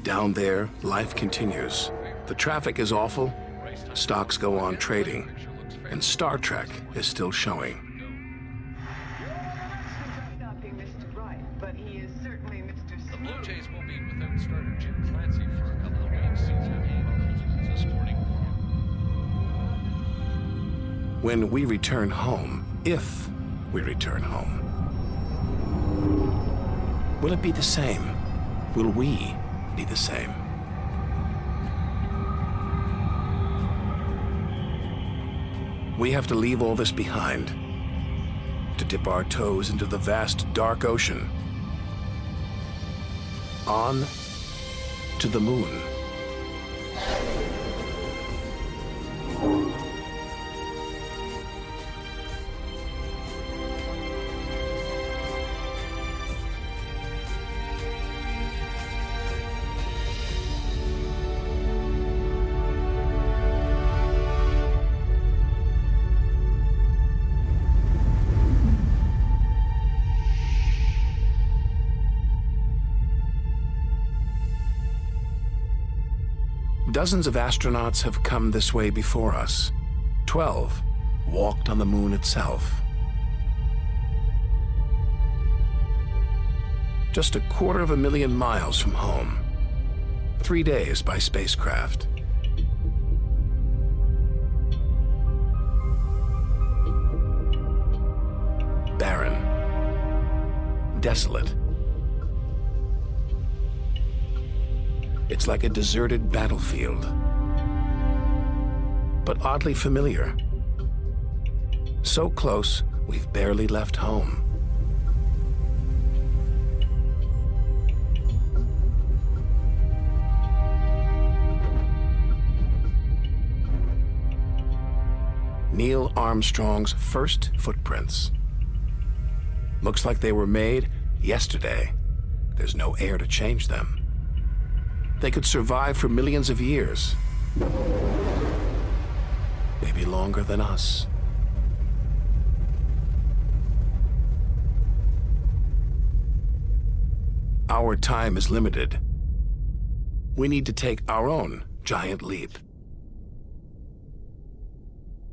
Down there, life continues. The traffic is awful, stocks go on trading, and Star Trek is still showing. The Blue Jays will be without starter Jim Clancy for a couple of weeks. This morning. When we return home, if we return home, will it be the same? Will we be the same? We have to leave all this behind, to dip our toes into the vast, dark ocean. On to the moon. Dozens of astronauts have come this way before us. 12 walked on the moon itself. Just 250,000 miles from home. 3 days by spacecraft. Barren. Desolate. It's like a deserted battlefield, but oddly familiar. So close, we've barely left home. Neil Armstrong's first footprints. Looks like they were made yesterday. There's no air to change them. They could survive for millions of years. Maybe longer than us. Our time is limited. We need to take our own giant leap.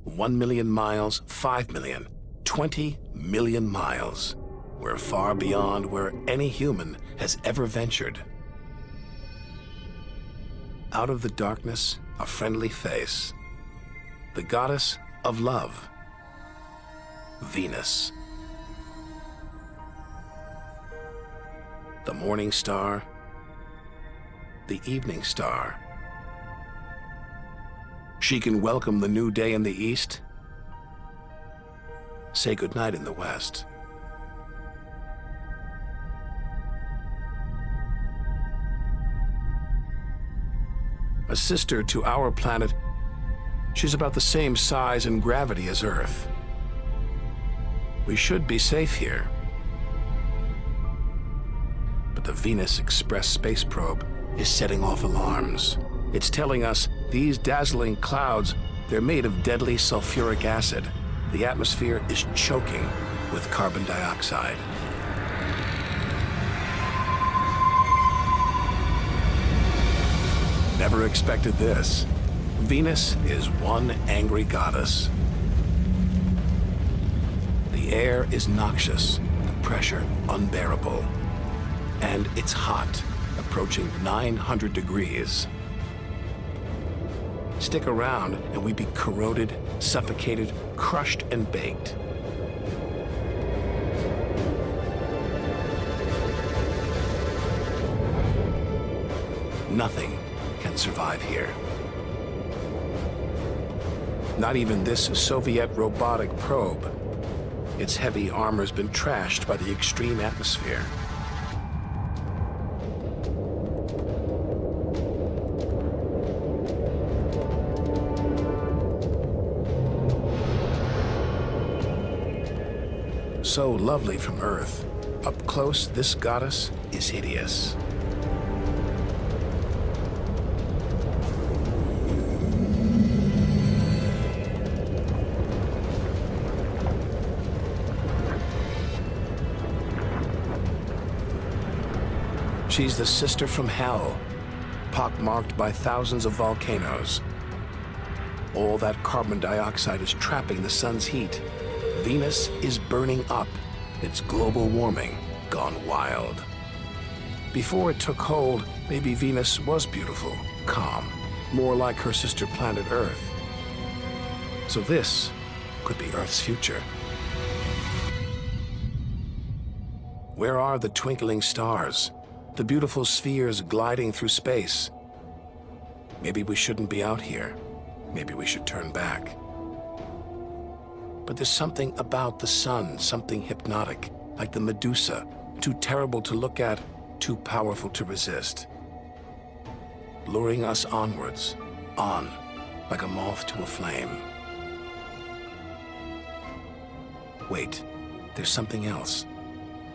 1 million miles, 5 million, 20 million miles. We're far beyond where any human has ever ventured. Out of the darkness, a friendly face. The goddess of love, Venus. The morning star, the evening star. She can welcome the new day in the east, say goodnight in the west. A sister to our planet, she's about the same size and gravity as Earth. We should be safe here. But the Venus Express space probe is setting off alarms. It's telling us these dazzling clouds, they're made of deadly sulfuric acid. The atmosphere is choking with carbon dioxide. Never expected this. Venus is one angry goddess. The air is noxious, the pressure unbearable. And it's hot, approaching 900 degrees. Stick around and we'd be corroded, suffocated, crushed and baked. Nothing can survive here. Not even this Soviet robotic probe. Its heavy armor's been trashed by the extreme atmosphere. So lovely from Earth. Up close, this goddess is hideous. She's the sister from hell, pockmarked by thousands of volcanoes. All that carbon dioxide is trapping the sun's heat. Venus is burning up. It's global warming gone wild. Before it took hold, maybe Venus was beautiful, calm, more like her sister planet Earth. So this could be Earth's future. Where are the twinkling stars, the beautiful spheres gliding through space? Maybe we shouldn't be out here. Maybe we should turn back. But there's something about the sun, something hypnotic, like the Medusa, too terrible to look at, too powerful to resist. Luring us onwards, on, like a moth to a flame. Wait, there's something else,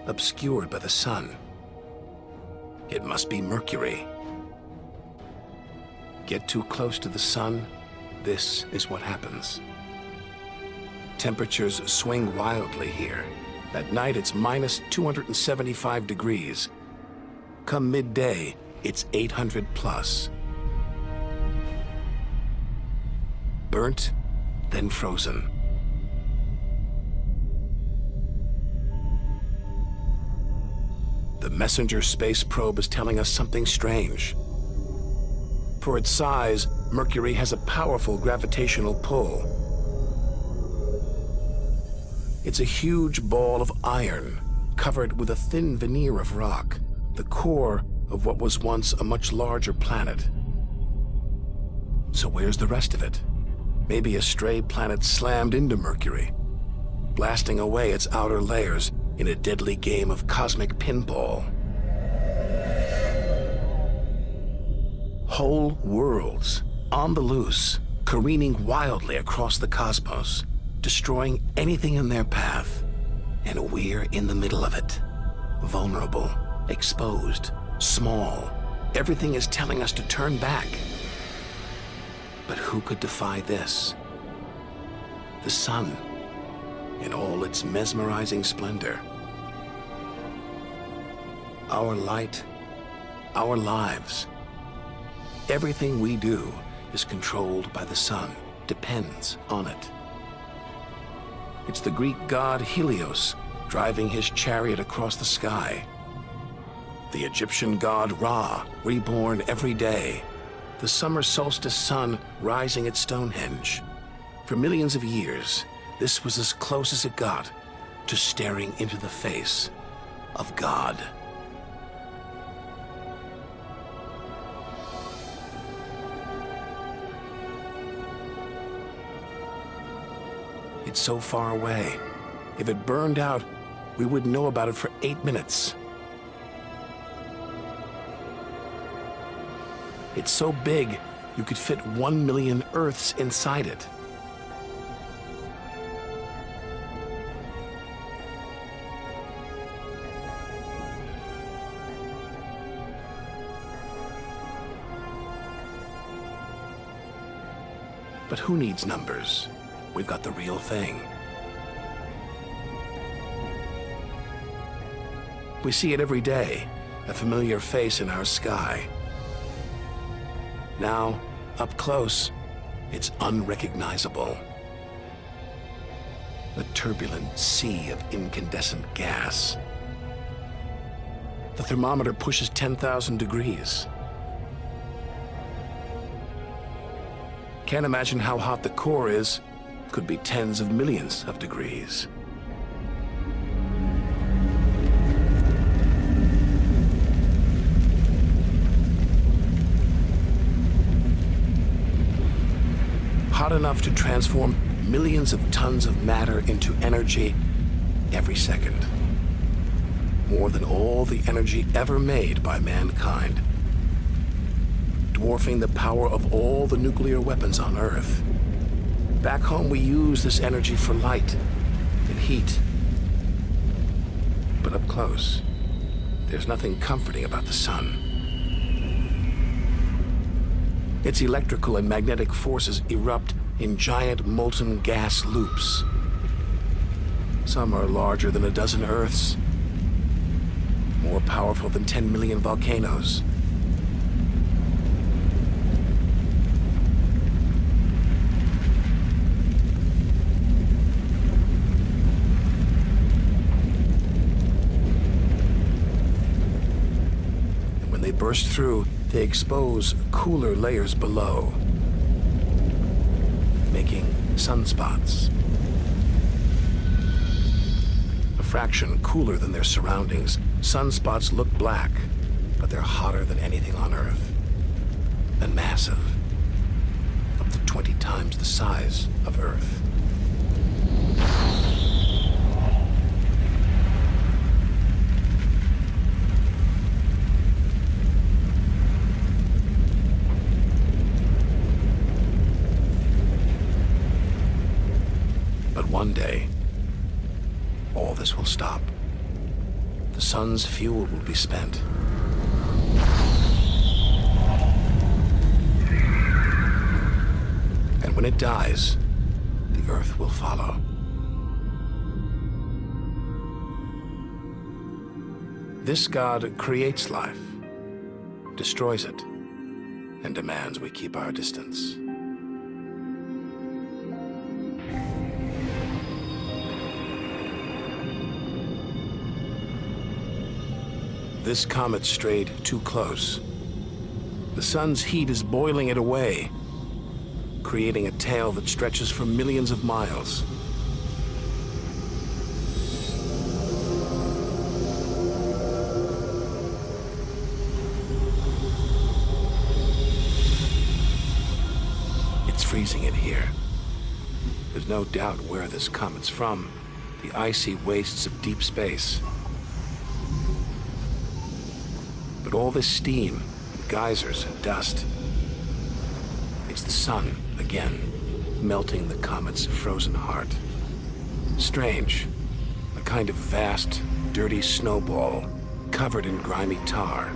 obscured by the sun. It must be Mercury. Get too close to the sun, this is what happens. Temperatures swing wildly here. At night, it's minus 275 degrees. Come midday, it's 800 plus. Burnt, then frozen. The Messenger space probe is telling us something strange. For its size, Mercury has a powerful gravitational pull. It's a huge ball of iron, covered with a thin veneer of rock, the core of what was once a much larger planet. So where's the rest of it? Maybe a stray planet slammed into Mercury, blasting away its outer layers in a deadly game of cosmic pinball. Whole worlds, on the loose, careening wildly across the cosmos, destroying anything in their path. And we're in the middle of it. Vulnerable, exposed, small. Everything is telling us to turn back. But who could defy this? The sun, in all its mesmerizing splendor. Our light, our lives. Everything we do is controlled by the sun, depends on it. It's the Greek god Helios driving his chariot across the sky. The Egyptian god Ra, reborn every day. The summer solstice sun rising at Stonehenge. For millions of years, this was as close as it got to staring into the face of God. It's so far away. If it burned out, we wouldn't know about it for 8 minutes. It's so big, you could fit 1 million Earths inside it. But who needs numbers? We've got the real thing. We see it every day, a familiar face in our sky. Now, up close, it's unrecognizable. A turbulent sea of incandescent gas. The thermometer pushes 10,000 degrees. Can't imagine how hot the core is. Could be tens of millions of degrees. Hot enough to transform millions of tons of matter into energy every second. More than all the energy ever made by mankind. Dwarfing the power of all the nuclear weapons on Earth. Back home, we use this energy for light and heat. But up close, there's nothing comforting about the sun. Its electrical and magnetic forces erupt in giant molten gas loops. Some are larger than a dozen Earths, more powerful than 10 million volcanoes. they burst through, they expose cooler layers below, making sunspots. A fraction cooler than their surroundings, sunspots look black, but they're hotter than anything on Earth. And massive. Up to 20 times the size of Earth. But one day, all this will stop. The sun's fuel will be spent. And when it dies, the Earth will follow. This God creates life, destroys it, and demands we keep our distance. This comet strayed too close. The sun's heat is boiling it away, creating a tail that stretches for millions of miles. It's freezing in here. There's no doubt where this comet's from, the icy wastes of deep space. But all this steam, geysers and dust, it's the sun again, melting the comet's frozen heart. Strange, a kind of vast, dirty snowball covered in grimy tar.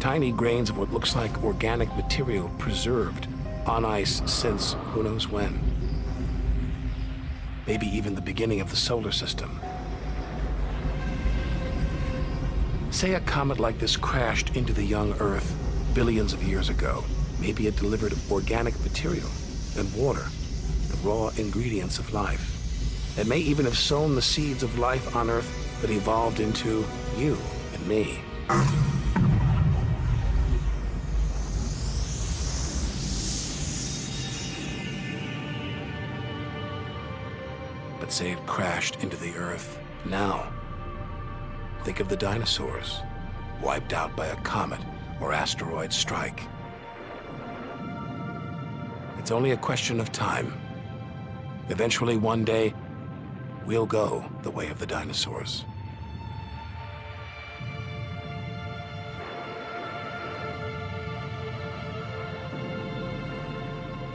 Tiny grains of what looks like organic material preserved on ice since who knows when. Maybe even the beginning of the solar system. Say a comet like this crashed into the young Earth billions of years ago. Maybe it delivered organic material and water, the raw ingredients of life. It may even have sown the seeds of life on Earth that evolved into you and me. But say it crashed into the Earth now. Think of the dinosaurs, wiped out by a comet or asteroid strike. It's only a question of time. Eventually, one day, we'll go the way of the dinosaurs.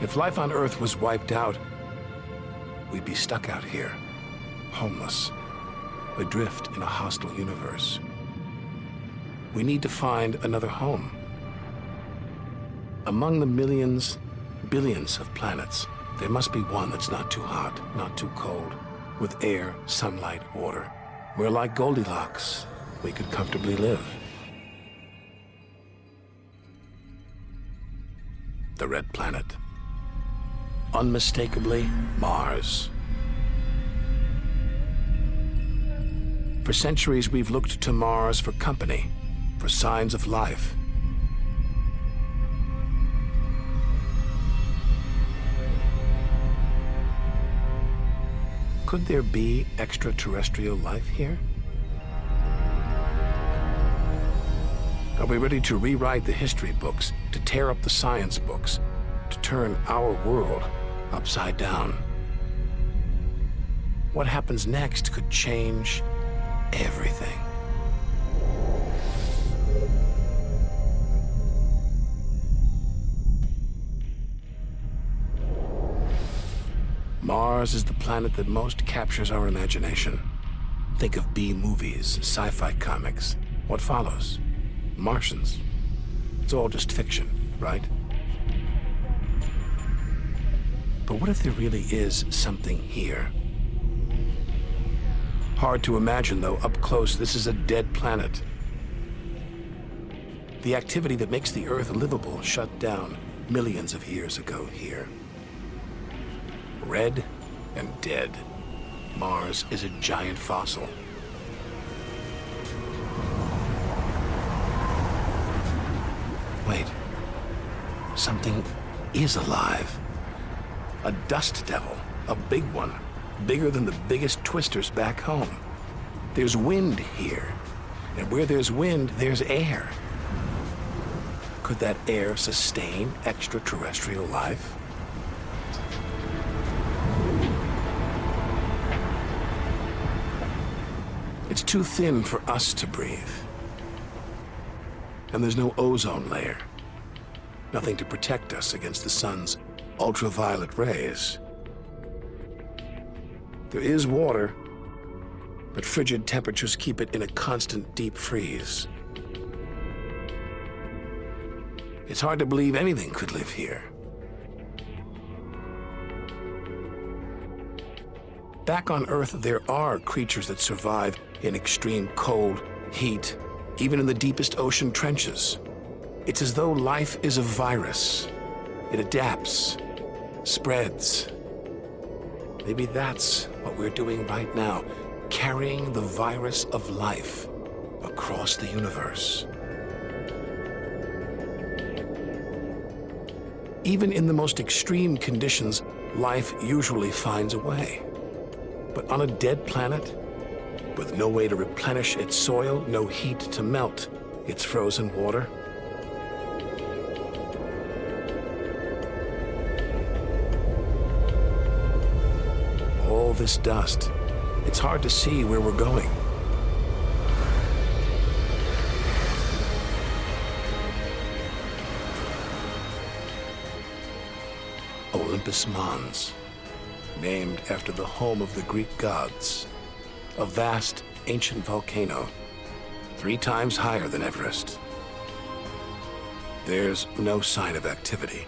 If life on Earth was wiped out, we'd be stuck out here, homeless, adrift in a hostile universe. We need to find another home. Among the millions, billions of planets, there must be one that's not too hot, not too cold, with air, sunlight, water. Where, like Goldilocks, we could comfortably live. The Red Planet. Unmistakably, Mars. For centuries, we've looked to Mars for company, for signs of life. Could there be extraterrestrial life here? Are we ready to rewrite the history books, to tear up the science books, to turn our world upside down? What happens next could change everything. Mars is the planet that most captures our imagination. Think of B-movies, sci-fi comics. What follows? Martians. It's all just fiction, right? But what if there really is something here? Hard to imagine, though. Up close, this is a dead planet. The activity that makes the Earth livable shut down millions of years ago here. Red and dead. Mars is a giant fossil. something is alive. A dust devil, a big one, bigger than the biggest twisters back home. There's wind here, and where there's wind, there's air. Could that air sustain extraterrestrial life? It's too thin for us to breathe. And there's no ozone layer. Nothing to protect us against the sun's ultraviolet rays. There is water, but frigid temperatures keep it in a constant deep freeze. It's hard to believe anything could live here. Back on Earth, there are creatures that survive in extreme cold, heat, even in the deepest ocean trenches. It's as though life is a virus. It adapts, spreads. Maybe that's what we're doing right now, carrying the virus of life across the universe. Even in the most extreme conditions, life usually finds a way. But on a dead planet, with no way to replenish its soil, no heat to melt its frozen water, all this dust, it's hard to see where we're going. Olympus Mons, named after the home of the Greek gods, a vast ancient volcano, 3 times higher than Everest. There's no sign of activity.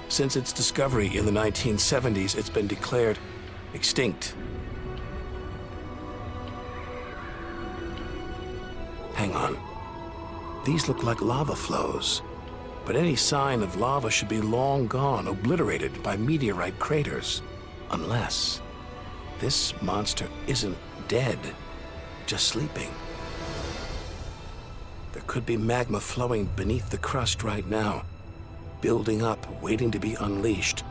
Since its discovery in the 1970s, it's been declared extinct. Hang on. These look like lava flows, but any sign of lava should be long gone, obliterated by meteorite craters. Unless this monster isn't dead, just sleeping. There could be magma flowing beneath the crust right now, building up, waiting to be unleashed.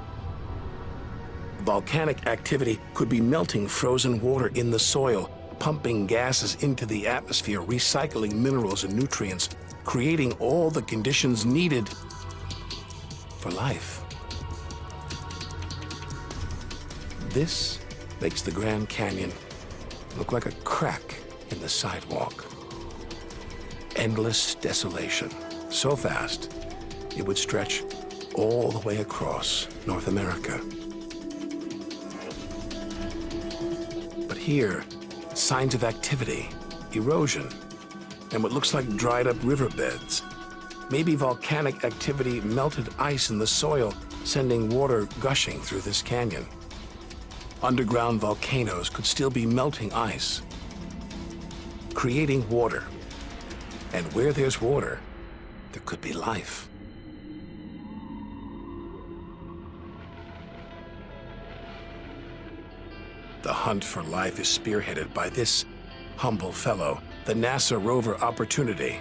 Volcanic activity could be melting frozen water in the soil, pumping gases into the atmosphere, recycling minerals and nutrients, creating all the conditions needed for life. This makes the Grand Canyon look like a crack in the sidewalk. Endless desolation, so vast it would stretch all the way across North America. But here, signs of activity, erosion, and what looks like dried up riverbeds. Maybe volcanic activity melted ice in the soil, sending water gushing through this canyon. Underground volcanoes could still be melting ice, creating water. And where there's water, there could be life. The hunt for life is spearheaded by this humble fellow, the NASA rover Opportunity.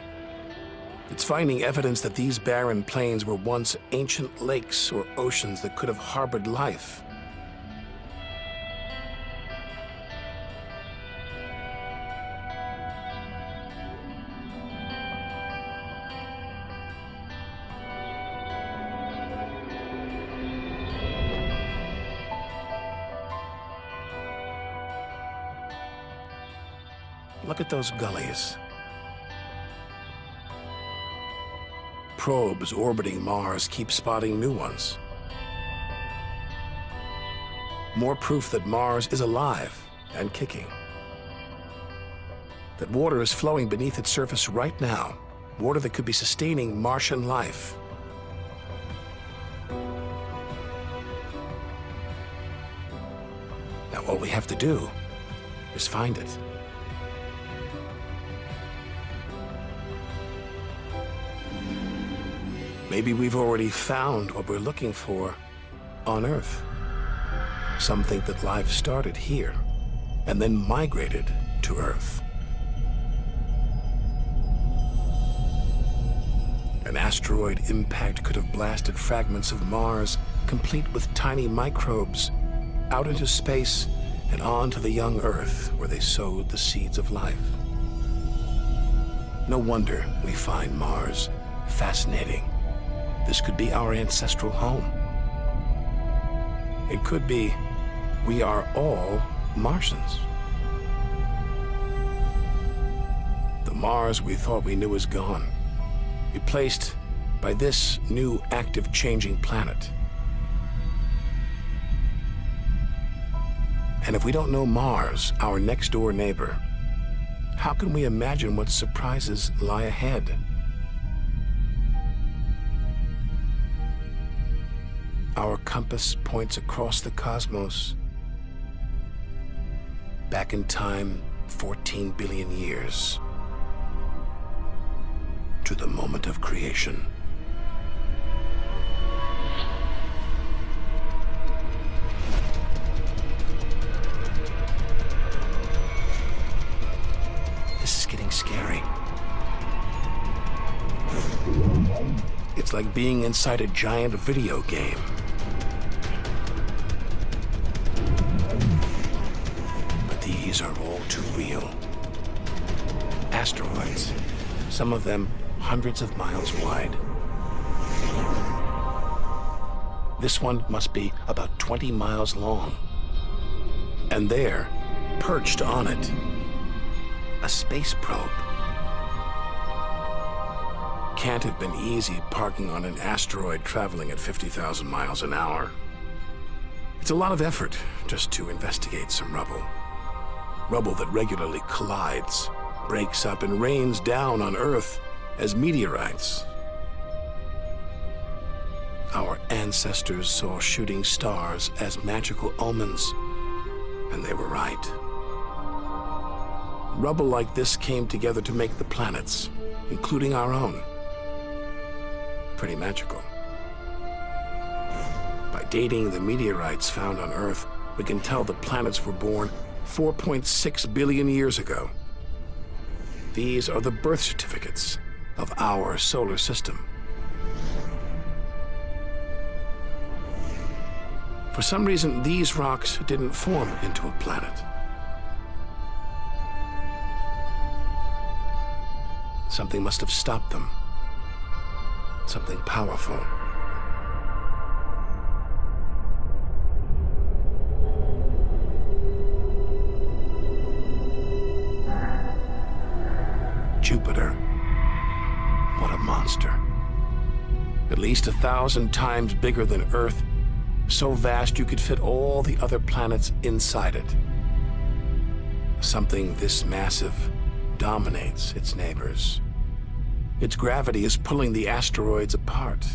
It's finding evidence that these barren plains were once ancient lakes or oceans that could have harbored life. Look at those gullies. Probes orbiting Mars keep spotting new ones. More proof that Mars is alive and kicking. That water is flowing beneath its surface right now. Water that could be sustaining Martian life. Now all we have to do is find it. Maybe we've already found what we're looking for on Earth. Some think that life started here and then migrated to Earth. An asteroid impact could have blasted fragments of Mars, complete with tiny microbes, out into space and on to the young Earth, where they sowed the seeds of life. No wonder we find Mars fascinating. This could be our ancestral home. It could be we are all Martians. The Mars we thought we knew is gone, replaced by this new active changing planet. And if we don't know Mars, our next door neighbor, how can we imagine what surprises lie ahead? Our compass points across the cosmos, back in time 14 billion years, to the moment of creation. This is getting scary. It's like being inside a giant video game. But these are all too real. Asteroids, some of them hundreds of miles wide. This one must be about 20 miles long. And there, perched on it, a space probe. Can't have been easy parking on an asteroid traveling at 50,000 miles an hour. It's a lot of effort just to investigate some rubble. Rubble that regularly collides, breaks up, and rains down on Earth as meteorites. Our ancestors saw shooting stars as magical omens, and they were right. Rubble like this came together to make the planets, including our own. Pretty magical. By dating the meteorites found on Earth, we can tell the planets were born 4.6 billion years ago. These are the birth certificates of our solar system. For some reason, these rocks didn't form into a planet. Something must have stopped them. Something powerful. Jupiter. What a monster. At least 1,000 times bigger than Earth, so vast you could fit all the other planets inside it. Something this massive dominates its neighbors. Its gravity is pulling the asteroids apart.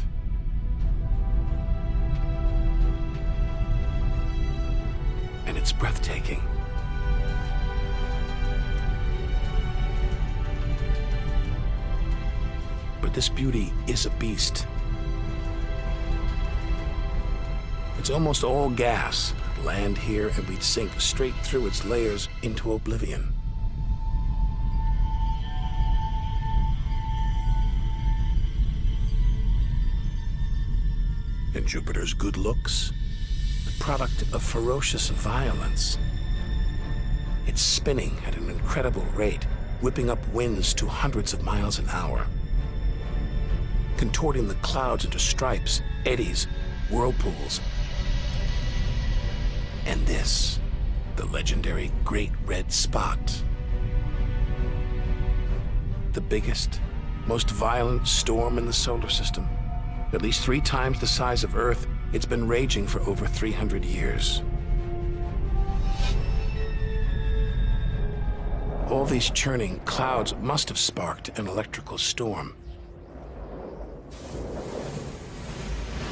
And it's breathtaking. But this beauty is a beast. It's almost all gas. Land here and we'd sink straight through its layers into oblivion. And Jupiter's good looks, the product of ferocious violence. It's spinning at an incredible rate, whipping up winds to hundreds of miles an hour, contorting the clouds into stripes, eddies, whirlpools. And this, the legendary Great Red Spot. The biggest, most violent storm in the solar system. At least 3 times the size of Earth, it's been raging for over 300 years. All these churning clouds must have sparked an electrical storm.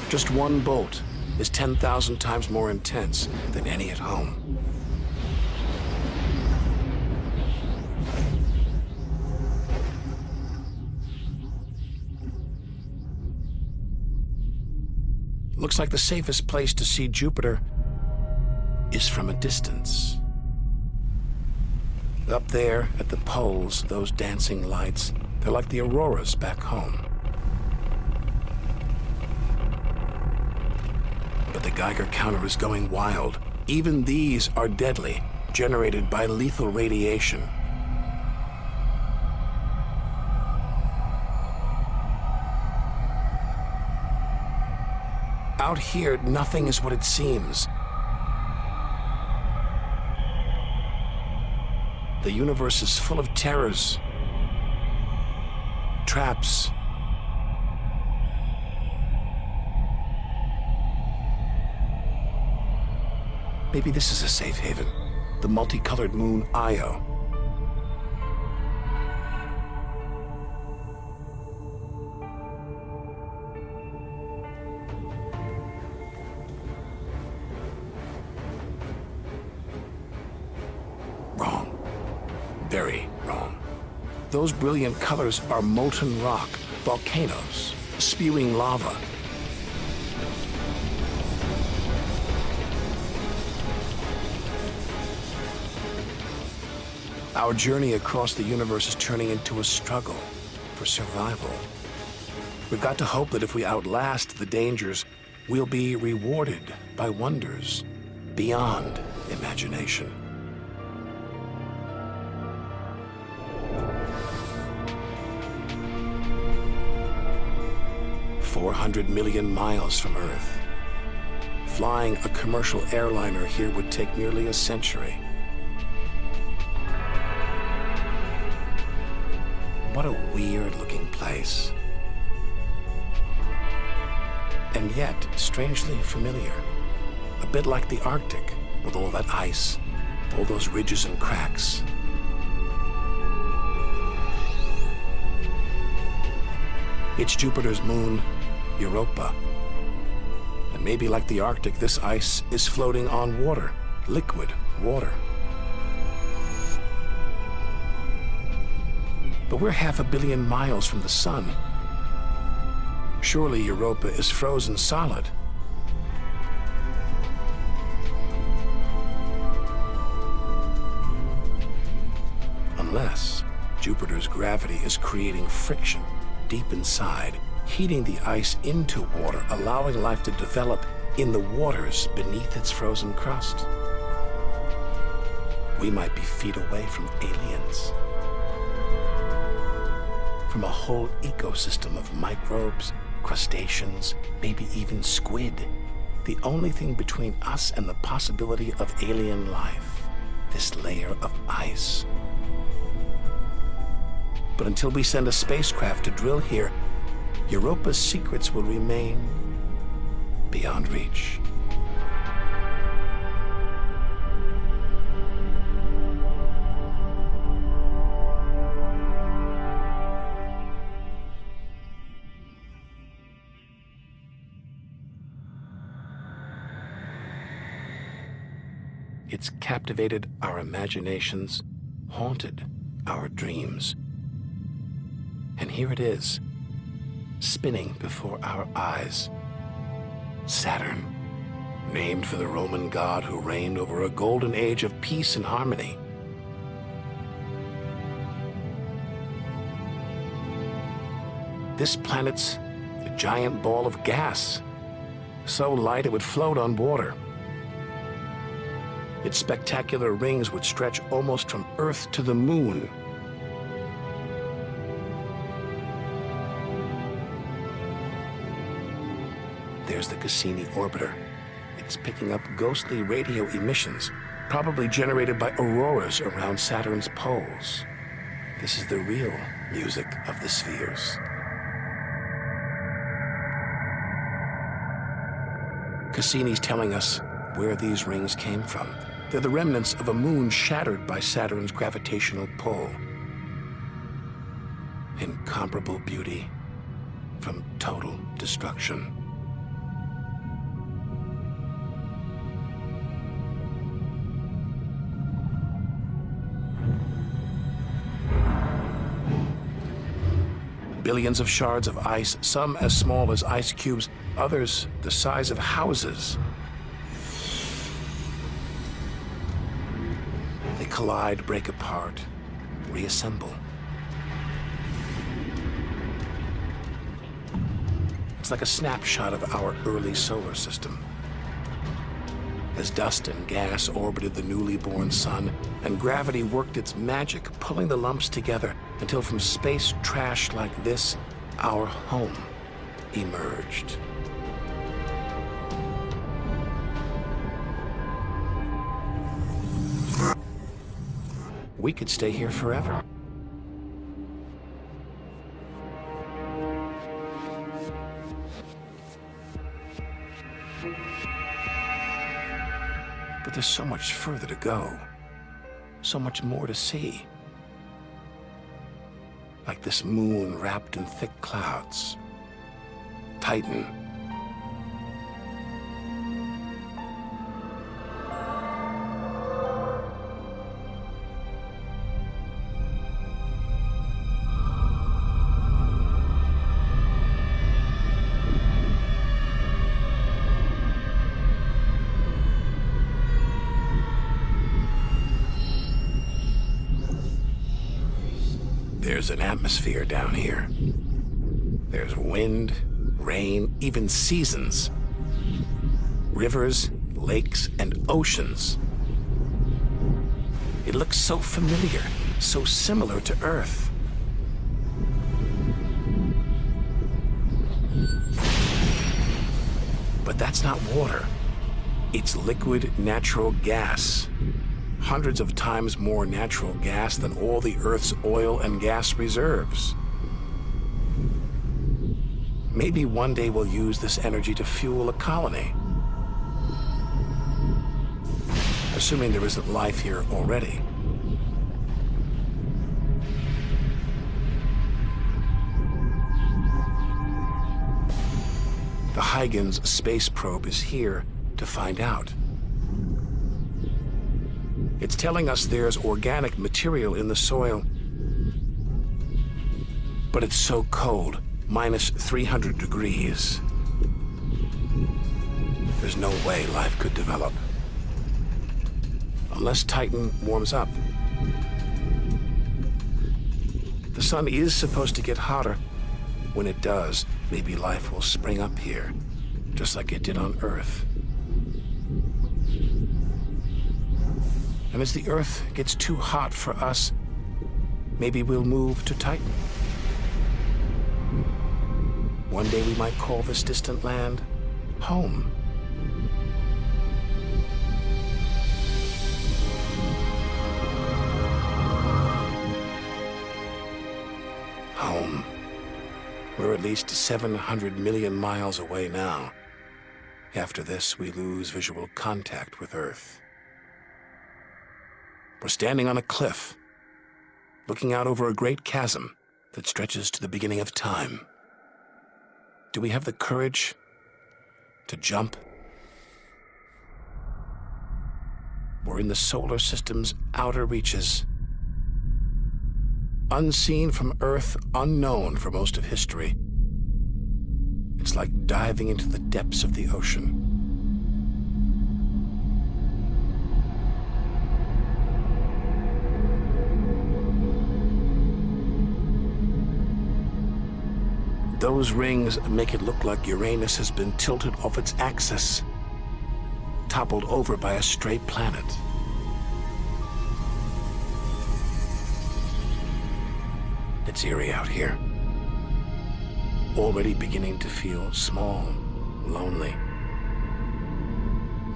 Just one bolt is 10,000 times more intense than any at home. Looks like the safest place to see Jupiter is from a distance. Up there at the poles, those dancing lights, they're like the auroras back home. But the Geiger counter is going wild. Even these are deadly, generated by lethal radiation. Out here, nothing is what it seems. The universe is full of terrors, traps. Maybe this is a safe haven, the multicolored moon Io. Wrong. Very wrong. Those brilliant colors are molten rock, volcanoes, spewing lava. Our journey across the universe is turning into a struggle for survival. We've got to hope that if we outlast the dangers, we'll be rewarded by wonders beyond imagination. "400 million miles from Earth. Flying a commercial airliner here would take nearly a century. What a weird-looking place. And yet, strangely familiar. A bit like the Arctic, with all that ice, all those ridges and cracks. It's Jupiter's moon, Europa. And maybe like the Arctic, this ice is floating on water, liquid water. But we're 500 million miles from the sun. Surely Europa is frozen solid. Unless Jupiter's gravity is creating friction deep inside, heating the ice into water, allowing life to develop in the waters beneath its frozen crust. We might be feet away from aliens. From a whole ecosystem of microbes, crustaceans, maybe even squid. The only thing between us and the possibility of alien life, this layer of ice. But until we send a spacecraft to drill here, Europa's secrets will remain beyond reach. It's captivated our imaginations, haunted our dreams. And here it is, spinning before our eyes. Saturn, named for the Roman god who reigned over a golden age of peace and harmony. This planet's a giant ball of gas, so light it would float on water. Its spectacular rings would stretch almost from Earth to the moon. There's the Cassini orbiter. It's picking up ghostly radio emissions, probably generated by auroras around Saturn's poles. This is the real music of the spheres. Cassini's telling us where these rings came from. They're the remnants of a moon shattered by Saturn's gravitational pull. Incomparable beauty from total destruction. Billions of shards of ice, some as small as ice cubes, others the size of houses. They collide, break apart, reassemble. It's like a snapshot of our early solar system. as dust and gas orbited the newly born sun, and gravity worked its magic, pulling the lumps together until from space trash like this, our home emerged. We could stay here forever. But there's so much further to go, so much more to see. Like this moon wrapped in thick clouds. Titan. There's an atmosphere down here. There's wind, rain, even seasons. Rivers, lakes, and oceans. It looks so familiar, so similar to Earth. But that's not water. It's liquid natural gas. Hundreds of times more natural gas than all the Earth's oil and gas reserves. Maybe one day we'll use this energy to fuel a colony. Assuming there isn't life here already. The Huygens space probe is here to find out. It's telling us there's organic material in the soil, but it's so cold, minus 300 degrees. There's no way life could develop. Unless Titan warms up. The sun is supposed to get hotter. When it does, maybe life will spring up here, just like it did on Earth. And as the Earth gets too hot for us, maybe we'll move to Titan. One day we might call this distant land home. Home. We're at least 700 million miles away now. After this, we lose visual contact with Earth. We're standing on a cliff, looking out over a great chasm that stretches to the beginning of time. Do we have the courage to jump? We're in the solar system's outer reaches. Unseen from Earth, unknown for most of history. It's like diving into the depths of the ocean. Those rings make it look like Uranus has been tilted off its axis, toppled over by a stray planet. It's eerie out here. Already beginning to feel small, lonely.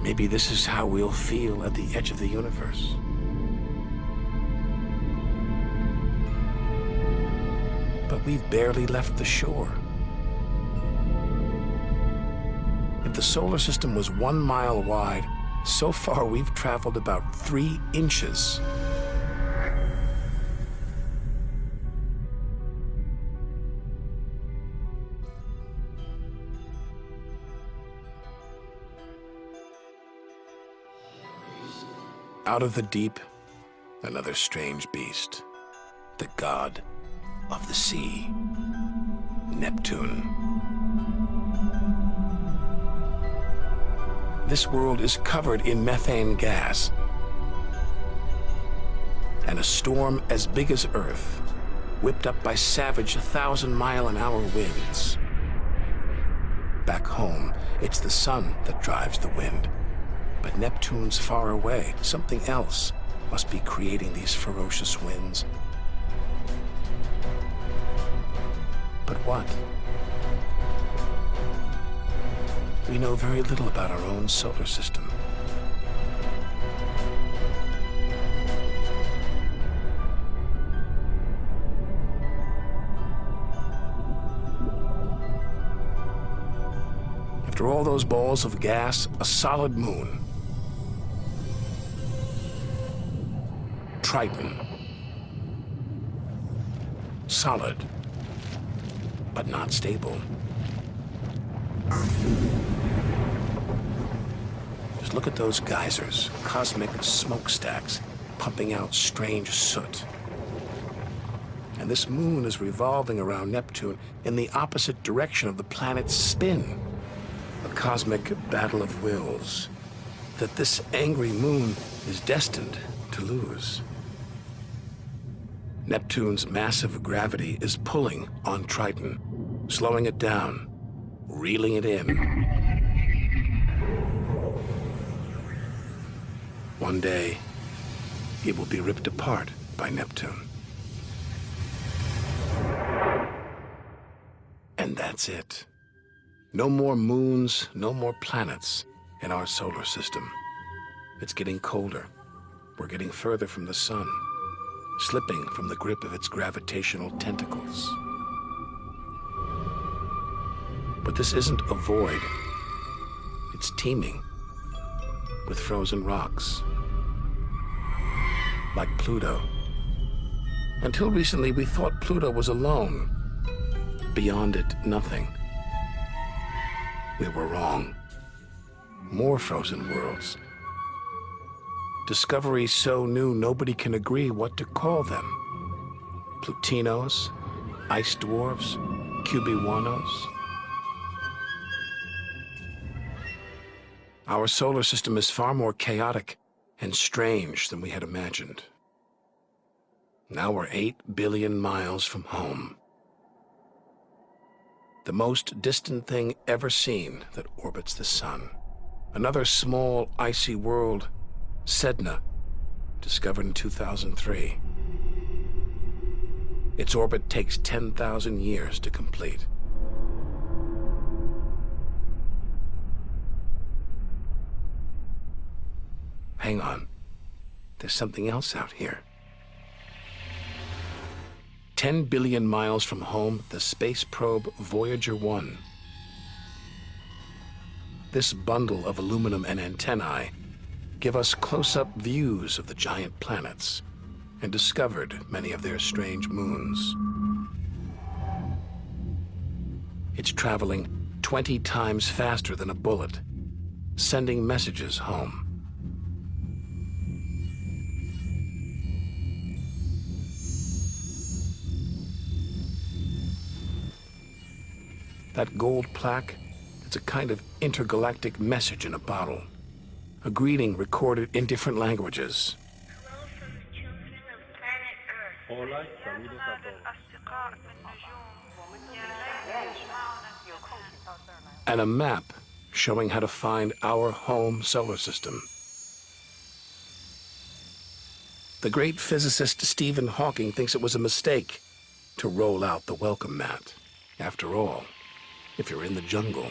Maybe this is how we'll feel at the edge of the universe. But we've barely left the shore. If the solar system was 1 mile wide, so far we've traveled about 3 inches. Out of the deep, another strange beast, the god of the sea, Neptune. This world is covered in methane gas, and a storm as big as Earth, whipped up by savage 1,000-mile-an-hour winds. Back home, it's the sun that drives the wind, But Neptune's far away. Something else must be creating these ferocious winds. But what? We know very little about our own solar system. After all those balls of gas, a solid moon. Triton. Solid, but not stable. Just look at those geysers, cosmic smokestacks, pumping out strange soot. And this moon is revolving around Neptune in the opposite direction of the planet's spin. A cosmic battle of wills that this angry moon is destined to lose. Neptune's massive gravity is pulling on Triton, slowing it down, reeling it in. One day, it will be ripped apart by Neptune. And that's it. No more moons, no more planets in our solar system. It's getting colder. We're getting further from the sun, slipping from the grip of its gravitational tentacles. But this isn't a void. It's teeming with frozen rocks, like Pluto. Until recently, we thought Pluto was alone. Beyond it, nothing. We were wrong. More frozen worlds. Discoveries so new nobody can agree what to call them. Plutinos, ice dwarfs, cubewanos. Our solar system is far more chaotic and strange than we had imagined. Now we're 8 billion miles from home. The most distant thing ever seen that orbits the sun. Another small, icy world, Sedna, discovered in 2003. Its orbit takes 10,000 years to complete. Hang on. There's something else out here. 10 billion miles from home, the space probe Voyager 1. This bundle of aluminum and antennae give us close-up views of the giant planets and discovered many of their strange moons. It's traveling 20 times faster than a bullet, sending messages home. That gold plaque, it's a kind of intergalactic message in a bottle. A greeting recorded in different languages. Hello from the children of planet Earth. Hola, saludos a todos. And a map showing how to find our home solar system. The great physicist Stephen Hawking thinks it was a mistake to roll out the welcome mat. After all, if you're in the jungle,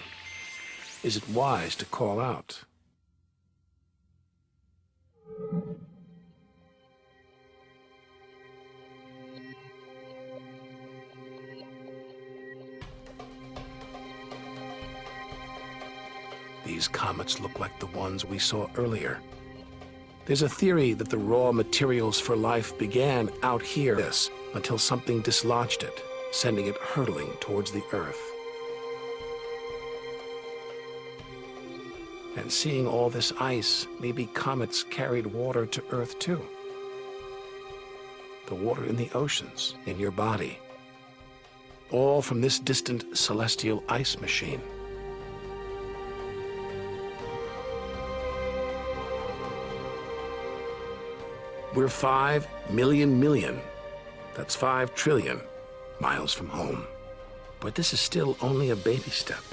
is it wise to call out? These comets look like the ones we saw earlier. There's a theory that the raw materials for life began out here until something dislodged it, sending it hurtling towards the Earth. And seeing all this ice, maybe comets carried water to Earth too. The water in the oceans, in your body. All from this distant celestial ice machine. We're 5 million, that's 5 trillion miles from home. But this is still only a baby step.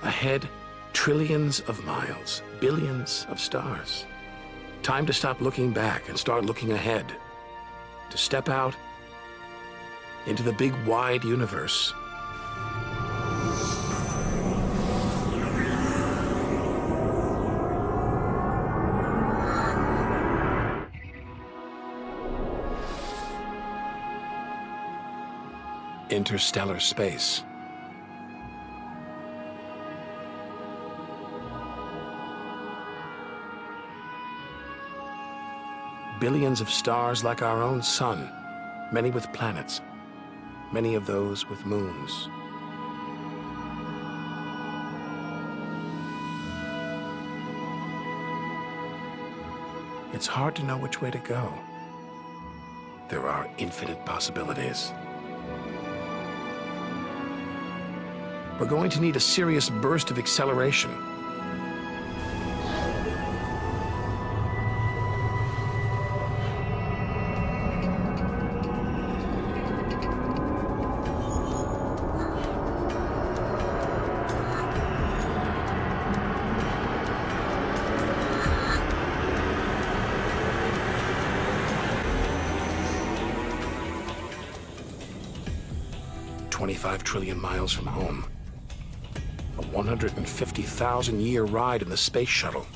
Ahead, Trillions of miles, billions of stars. Time to stop looking back and start looking ahead. To step out into the big, wide universe. Interstellar space. Billions of stars like our own sun, many with planets, many of those with moons. It's hard to know which way to go. There are infinite possibilities. We're going to need a serious burst of acceleration. $25 trillion miles from home. A 150,000-year ride in the space shuttle.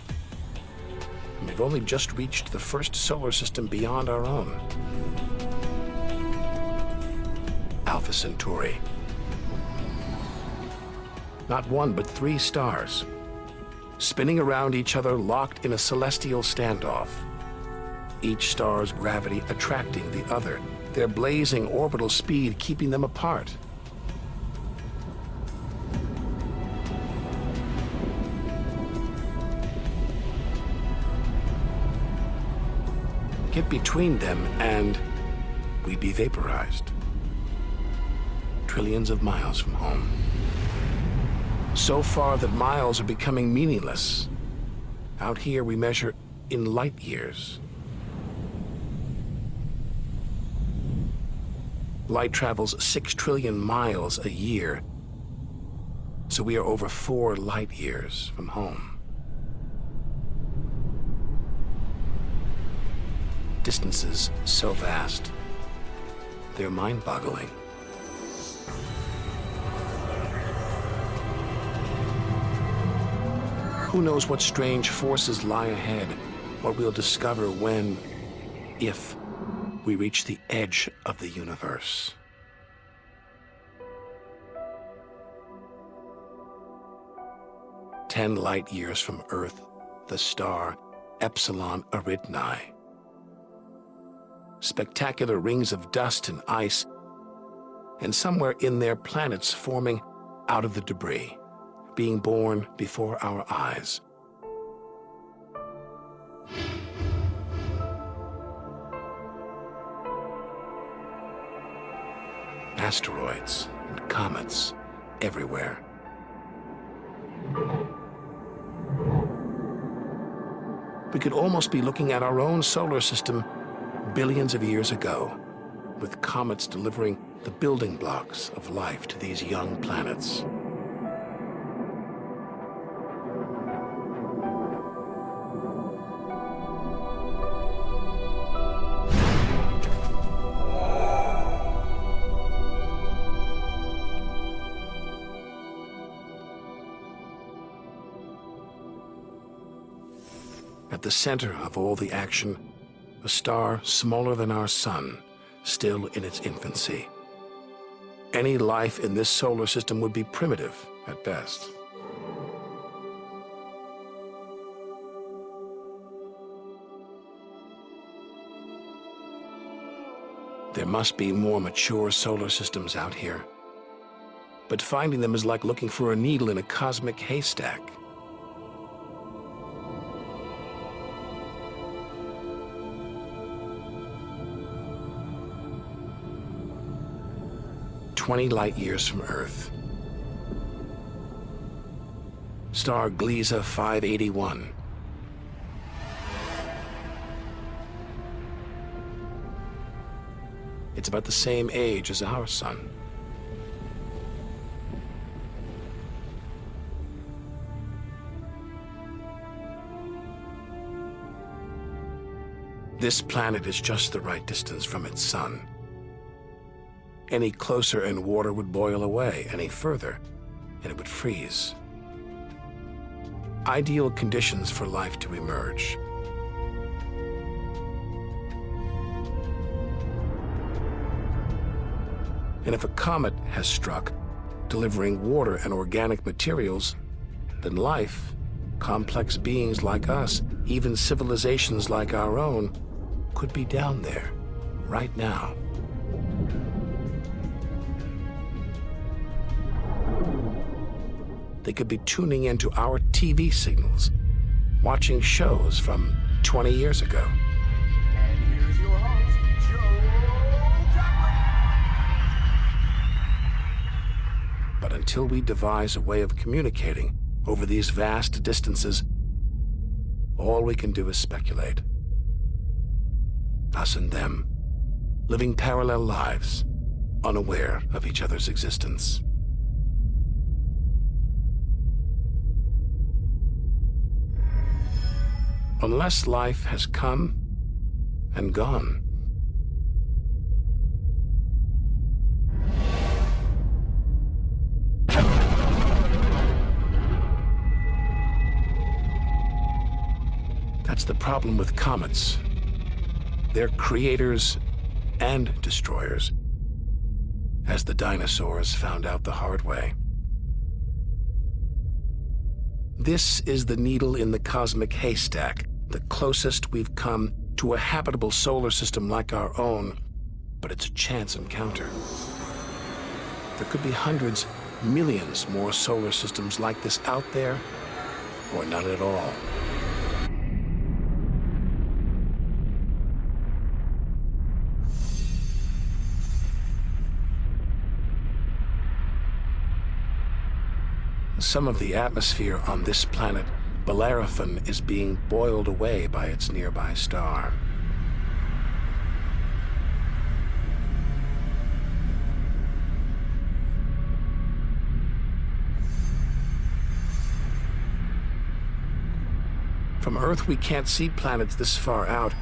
And we've only just reached the first solar system beyond our own. Alpha Centauri. Not one, but 3 stars, spinning around each other, locked in a celestial standoff. Each star's gravity attracting the other, their blazing orbital speed keeping them apart. Get between them and we'd be vaporized. Trillions of miles from home. So far that miles are becoming meaningless. Out here we measure in light years. Light travels 6 trillion miles a year, so we are over 4 light years from home. Distances so vast, they're mind-boggling. Who knows what strange forces lie ahead, what we'll discover when, if, we reach the edge of the universe. Ten light years from Earth, the star Epsilon Eridani. Spectacular rings of dust and ice, and somewhere in there planets forming out of the debris, being born before our eyes. Asteroids and comets everywhere. We could almost be looking at our own solar system billions of years ago, with comets delivering the building blocks of life to these young planets. At the center of all the action, a star smaller than our sun, still in its infancy. Any life in this solar system would be primitive at best. There must be more mature solar systems out here, but finding them is like looking for a needle in a cosmic haystack. "20 light years from Earth. Star Gliese 581. It's about the same age as our sun. This planet is just the right distance from its sun. Any closer and water would boil away, any further, and it would freeze. Ideal conditions for life to emerge. And if a comet has struck, delivering water and organic materials, then life, complex beings like us, even civilizations like our own, could be down there, right now. They could be tuning into our TV signals, watching shows from 20 years ago. And here's your host, Joe Jackman. But until we devise a way of communicating over these vast distances, all we can do is speculate. Us and them, living parallel lives, unaware of each other's existence. Unless life has come and gone. That's the problem with comets. They're creators and destroyers, as the dinosaurs found out the hard way. This is the needle in the cosmic haystack, the closest we've come to a habitable solar system like our own, but it's a chance encounter. There could be hundreds, millions more solar systems like this out there, or none at all. Some of the atmosphere on this planet, Bellerophon, is being boiled away by its nearby star. From Earth, we can't see planets this far out.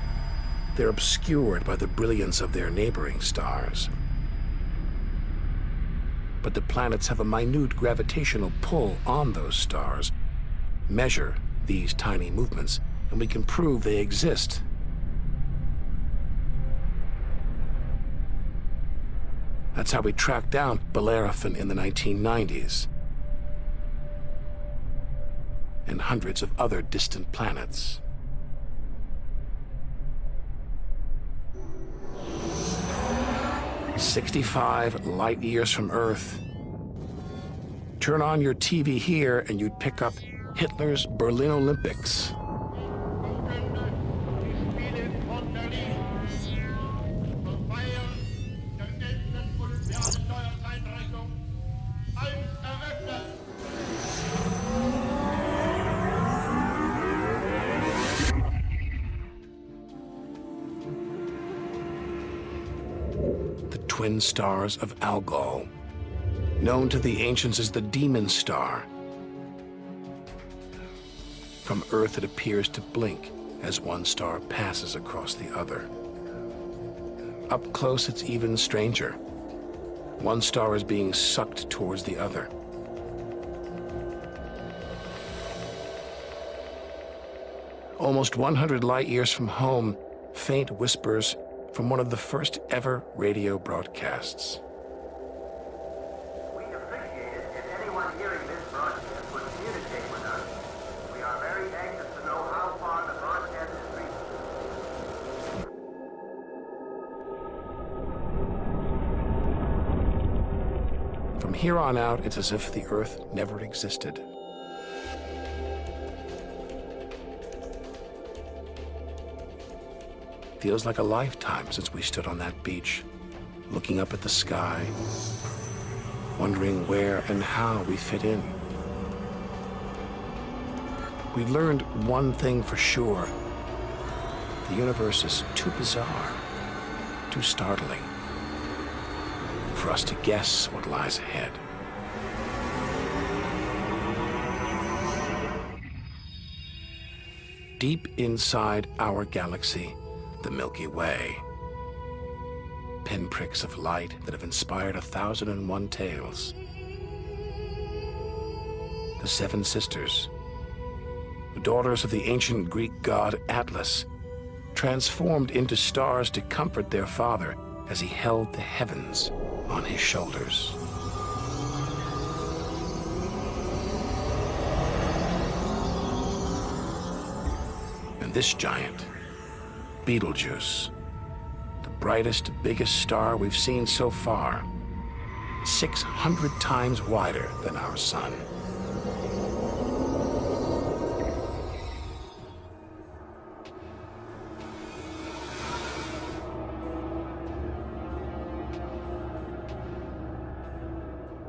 They're obscured by the brilliance of their neighboring stars. But the planets have a minute gravitational pull on those stars. Measure these tiny movements, and we can prove they exist. That's how we tracked down Bellerophon in the 1990s. And hundreds of other distant planets. "65 light years from Earth. Turn on your TV here and you'd pick up Hitler's Berlin Olympics." Twin stars of Algol, known to the ancients as the Demon Star. From Earth, it appears to blink as one star passes across the other. Up close, it's even stranger. One star is being sucked towards the other. Almost 100 light years from home, faint whispers from one of the first ever radio broadcasts. We appreciate it if anyone hearing this broadcast would communicate with us. We are very anxious to know how far the broadcast is reaching. From here on out, it's as if the Earth never existed. Feels like a lifetime since we stood on that beach, looking up at the sky, wondering where and how we fit in. We've learned one thing for sure. The universe is too bizarre, too startling, for us to guess what lies ahead. Deep inside our galaxy, the Milky Way. Pinpricks of light that have inspired 1,001 tales. The Seven Sisters, the daughters of the ancient Greek god Atlas, transformed into stars to comfort their father as he held the heavens on his shoulders. And this giant, Betelgeuse, the brightest, biggest star we've seen so far, 600 times wider than our sun.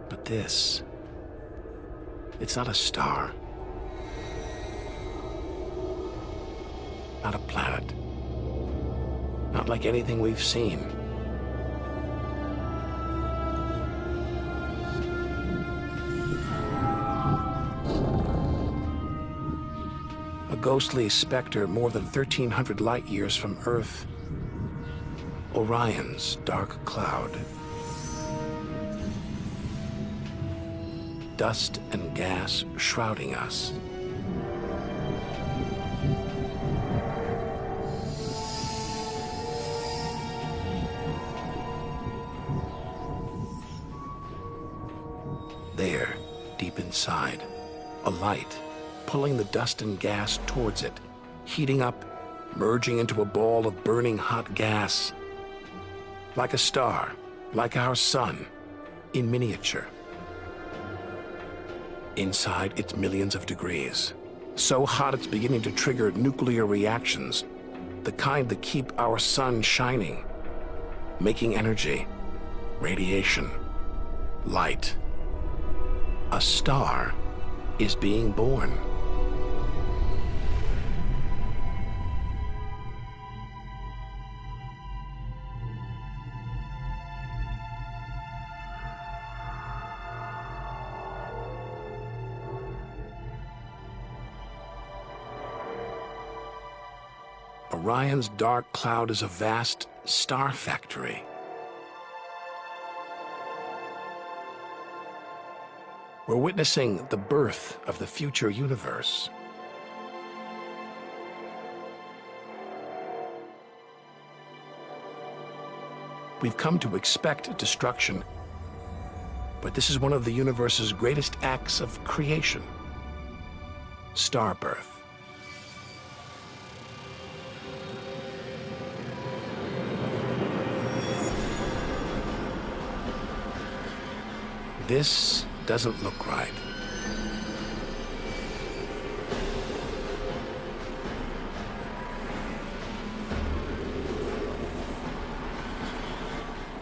But this, it's not a star, not a planet, not like anything we've seen. A ghostly specter more than 1,300 light years from Earth, Orion's dark cloud. Dust and gas shrouding us. There, deep inside, a light, pulling the dust and gas towards it, heating up, merging into a ball of burning hot gas. Like a star, like our sun, in miniature. Inside, it's millions of degrees. So hot it's beginning to trigger nuclear reactions, the kind that keep our sun shining, making energy, radiation, light. A star is being born. Orion's dark cloud is a vast star factory. We're witnessing the birth of the future universe. We've come to expect destruction, but this is one of the universe's greatest acts of creation, star birth. This doesn't look right.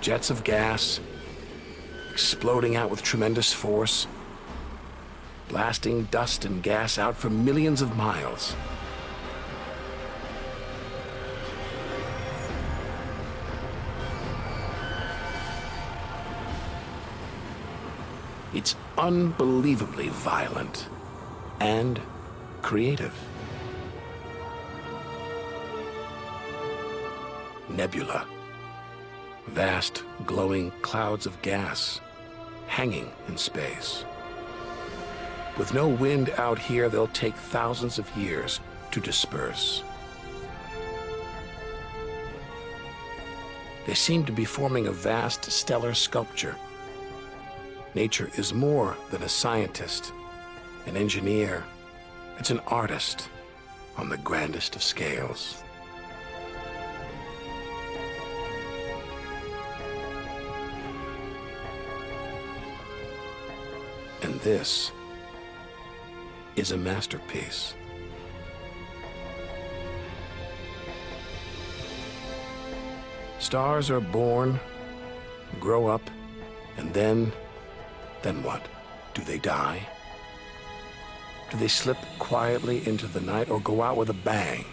Jets of gas, exploding out with tremendous force, blasting dust and gas out for millions of miles. It's unbelievably violent and creative. Nebula. Vast, glowing clouds of gas hanging in space. With no wind out here, they'll take thousands of years to disperse. They seem to be forming a vast stellar sculpture. Nature is more than a scientist, an engineer. It's an artist on the grandest of scales. And this is a masterpiece. Stars are born, grow up, and then what? Do they die? Do they slip quietly into the night or go out with a bang?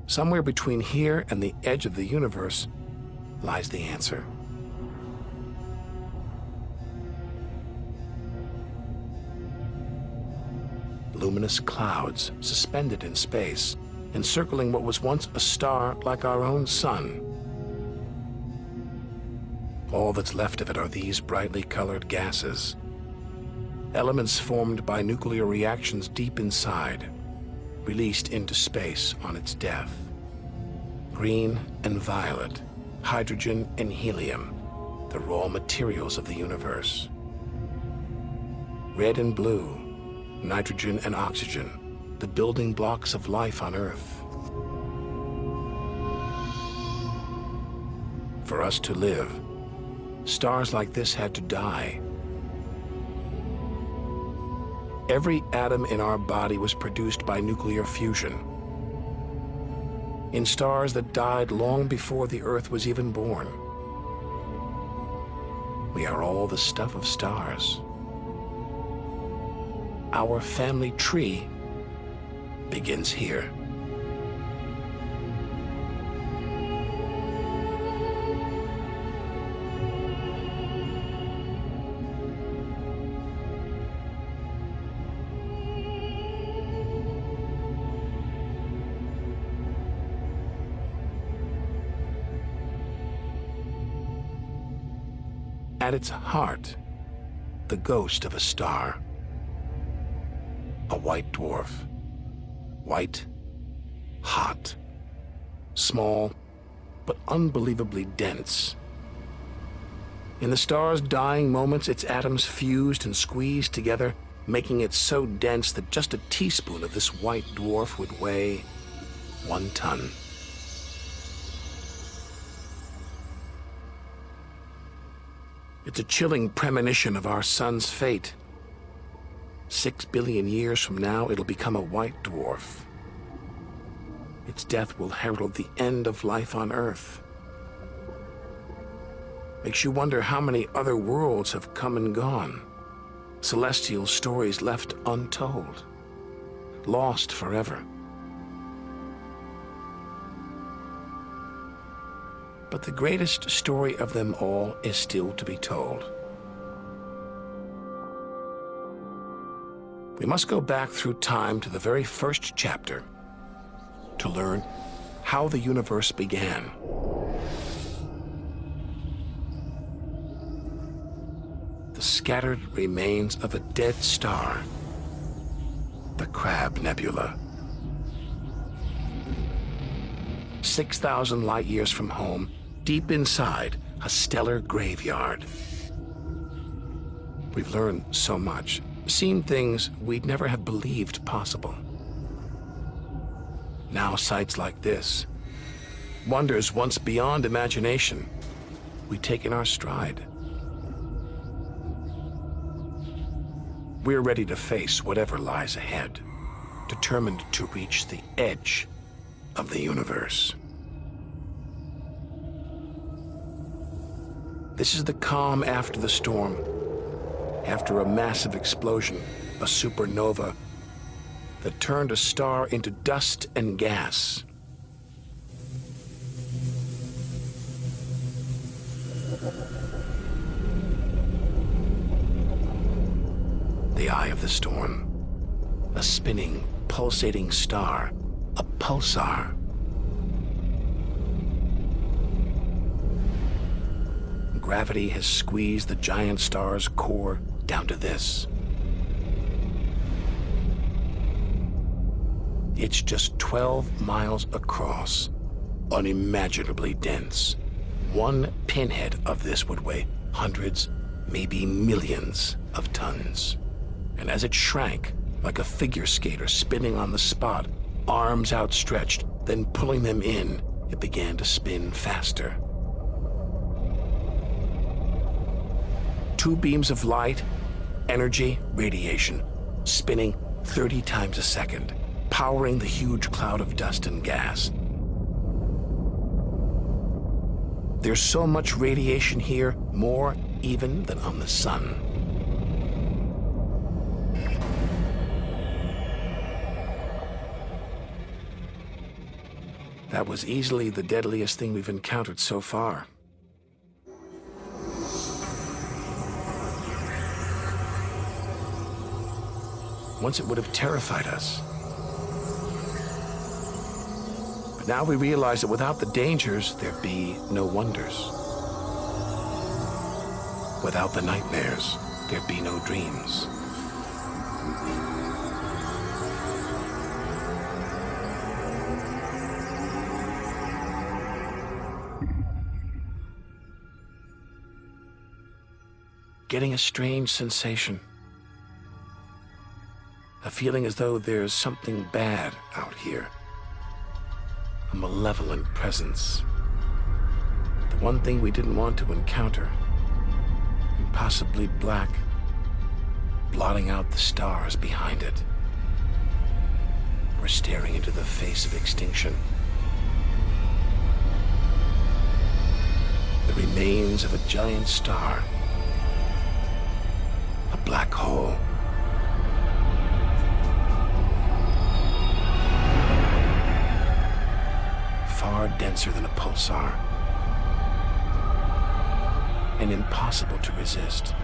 Somewhere between here and the edge of the universe lies the answer. luminous clouds suspended in space, encircling what was once a star like our own sun. All that's left of it are these brightly colored gases, elements formed by nuclear reactions deep inside, released into space on its death. Green and violet, hydrogen and helium, the raw materials of the universe. Red and blue, nitrogen and oxygen, the building blocks of life on Earth. For us to live, stars like this had to die. Every atom in our body was produced by nuclear fusion. In stars that died long before the Earth was even born. We are all the stuff of stars. Our family tree begins here. At its heart, the ghost of a star. A white dwarf. White, hot, small, but unbelievably dense. In the star's dying moments, its atoms fused and squeezed together, making it so dense that just a teaspoon of this white dwarf would weigh 1 ton. It's a chilling premonition of our sun's fate. 6 billion years from now, it'll become a white dwarf. Its death will herald the end of life on Earth. Makes you wonder how many other worlds have come and gone. Celestial stories left untold. Lost forever. But the greatest story of them all is still to be told. We must go back through time to the very first chapter to learn how the universe began. The scattered remains of a dead star, the Crab Nebula. 6,000 light years from home, deep inside a stellar graveyard. We've learned so much, seen things we'd never have believed possible. Now sights like this, wonders once beyond imagination, we take in our stride. We're ready to face whatever lies ahead, determined to reach the edge of the universe. This is the calm after the storm. After a massive explosion, a supernova that turned a star into dust and gas. The eye of the storm, a spinning, pulsating star, a pulsar. Gravity has squeezed the giant star's core down to this. It's just 12 miles across, unimaginably dense. One pinhead of this would weigh hundreds, maybe millions of tons. And as it shrank, like a figure skater spinning on the spot, arms outstretched, then pulling them in, it began to spin faster. 2 beams of light, energy, radiation, spinning 30 times a second, powering the huge cloud of dust and gas. There's so much radiation here, more even than on the sun. That was easily the deadliest thing we've encountered so far. Once it would have terrified us. But now we realize that without the dangers, there'd be no wonders. Without the nightmares, there'd be no dreams. Getting a strange sensation. A feeling as though there's something bad out here. A malevolent presence. The one thing we didn't want to encounter. Impossibly black, blotting out the stars behind it. We're staring into the face of extinction. The remains of a giant star. A black hole. Far denser than a pulsar. And impossible to resist.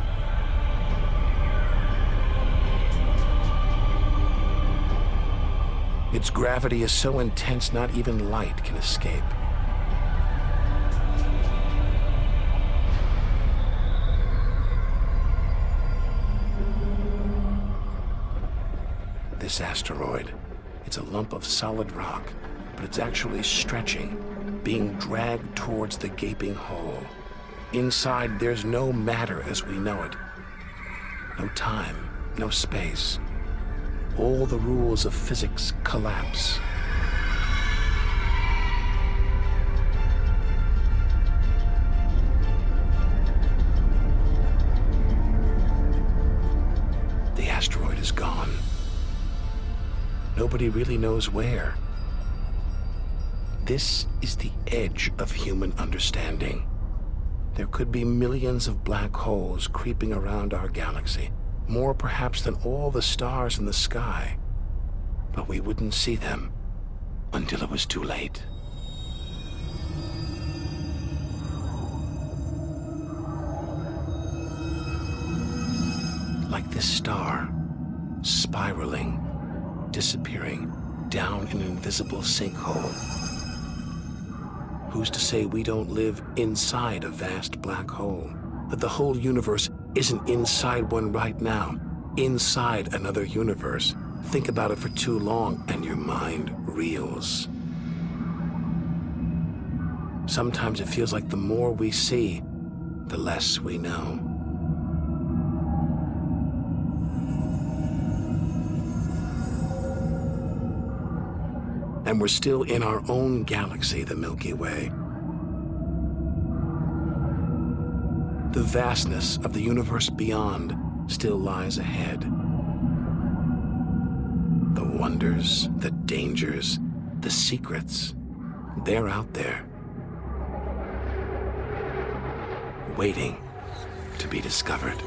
Its gravity is so intense not even light can escape. This asteroid, it's a lump of solid rock, but it's actually stretching, being dragged towards the gaping hole. Inside, there's no matter as we know it. No time, no space. All the rules of physics collapse. The asteroid is gone. Nobody really knows where. This is the edge of human understanding. There could be millions of black holes creeping around our galaxy, more perhaps than all the stars in the sky. But we wouldn't see them until it was too late. Like this star, spiraling, disappearing down an invisible sinkhole. Who's to say we don't live inside a vast black hole? That the whole universe isn't inside one right now, inside another universe. Think about it for too long and your mind reels. Sometimes it feels like the more we see, the less we know. And we're still in our own galaxy, the Milky Way. The vastness of the universe beyond still lies ahead. The wonders, the dangers, the secrets, they're out there. Waiting to be discovered.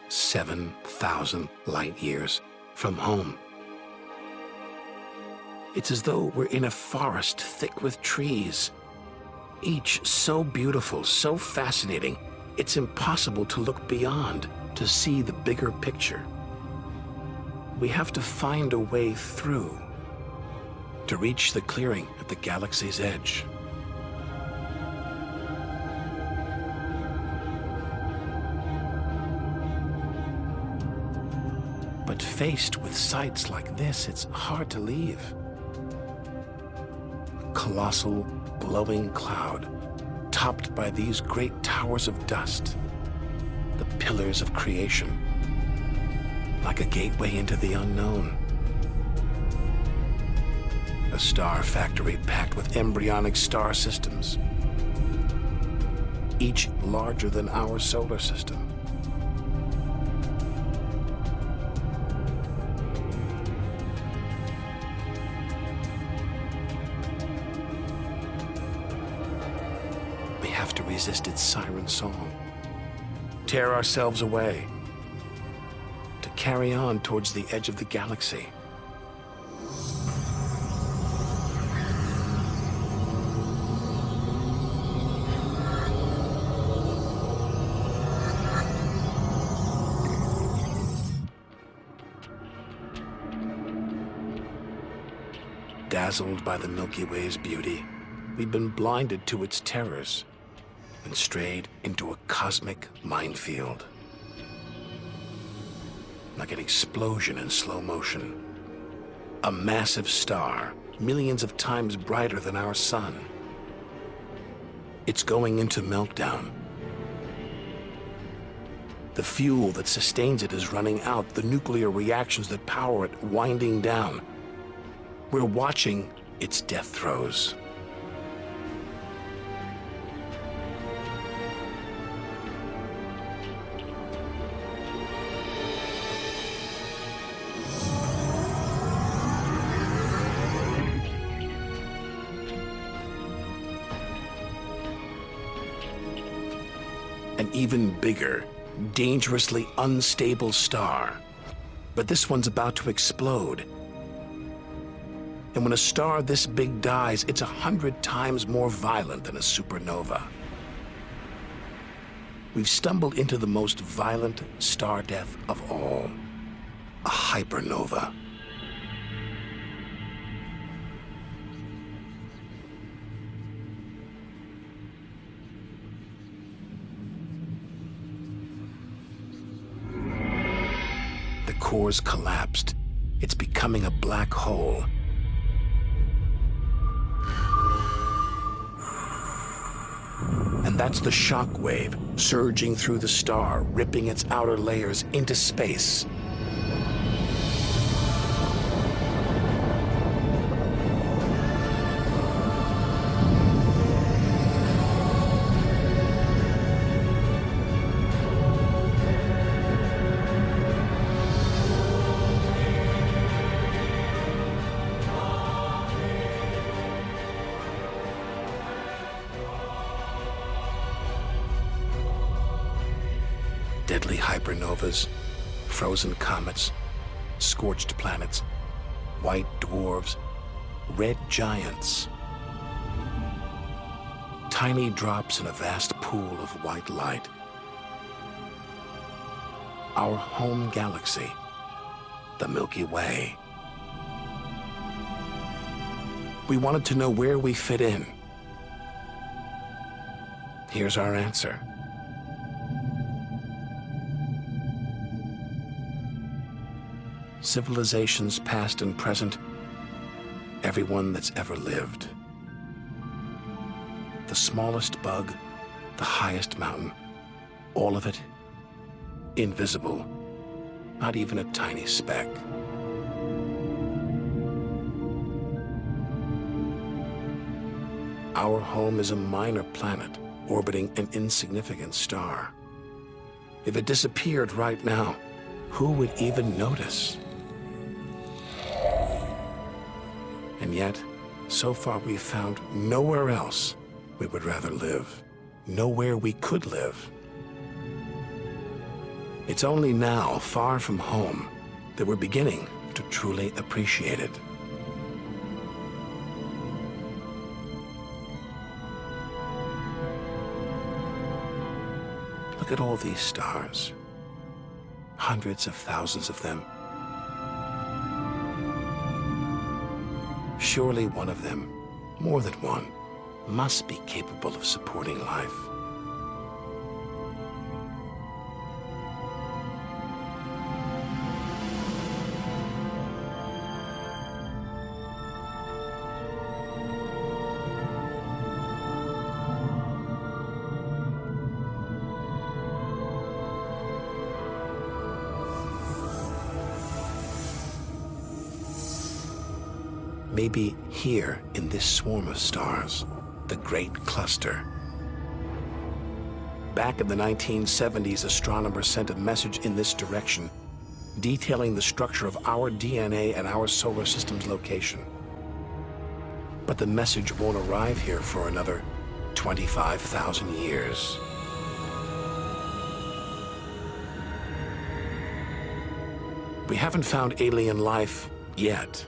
"7,000 light years from home." It's as though we're in a forest thick with trees, each so beautiful, so fascinating, it's impossible to look beyond, to see the bigger picture. We have to find a way through, to reach the clearing at the galaxy's edge. But faced with sights like this, it's hard to leave. A colossal, glowing cloud, topped by these great towers of dust, the pillars of creation, like a gateway into the unknown. A star factory packed with embryonic star systems, each larger than our solar system. Have to resist its siren song, tear ourselves away, to carry on towards the edge of the galaxy. Dazzled by the Milky Way's beauty, we've been blinded to its terrors and strayed into a cosmic minefield. Like an explosion in slow motion. A massive star, millions of times brighter than our sun. It's going into meltdown. The fuel that sustains it is running out, the nuclear reactions that power it winding down. We're watching its death throes. An even bigger, dangerously unstable star. But this one's about to explode. And when a star this big dies, it's 100 times more violent than a supernova. We've stumbled into the most violent star death of all, a hypernova. The core's collapsed. It's becoming a black hole. And that's the shock wave surging through the star, ripping its outer layers into space. Deadly hypernovas, frozen comets, scorched planets, white dwarfs, red giants. Tiny drops in a vast pool of white light. Our home galaxy, the Milky Way. We wanted to know where we fit in. Here's our answer. Civilizations past and present, everyone that's ever lived. The smallest bug, the highest mountain, all of it invisible, not even a tiny speck. Our home is a minor planet orbiting an insignificant star. If it disappeared right now, who would even notice? And yet, so far we've found nowhere else we would rather live, nowhere we could live. It's only now, far from home, that we're beginning to truly appreciate it. Look at all these stars. Hundreds of thousands of them. Surely one of them, more than one, must be capable of supporting life. Maybe here in this swarm of stars, the Great Cluster. Back in the 1970s, astronomers sent a message in this direction, detailing the structure of our DNA and our solar system's location. But the message won't arrive here for another 25,000 years. We haven't found alien life yet.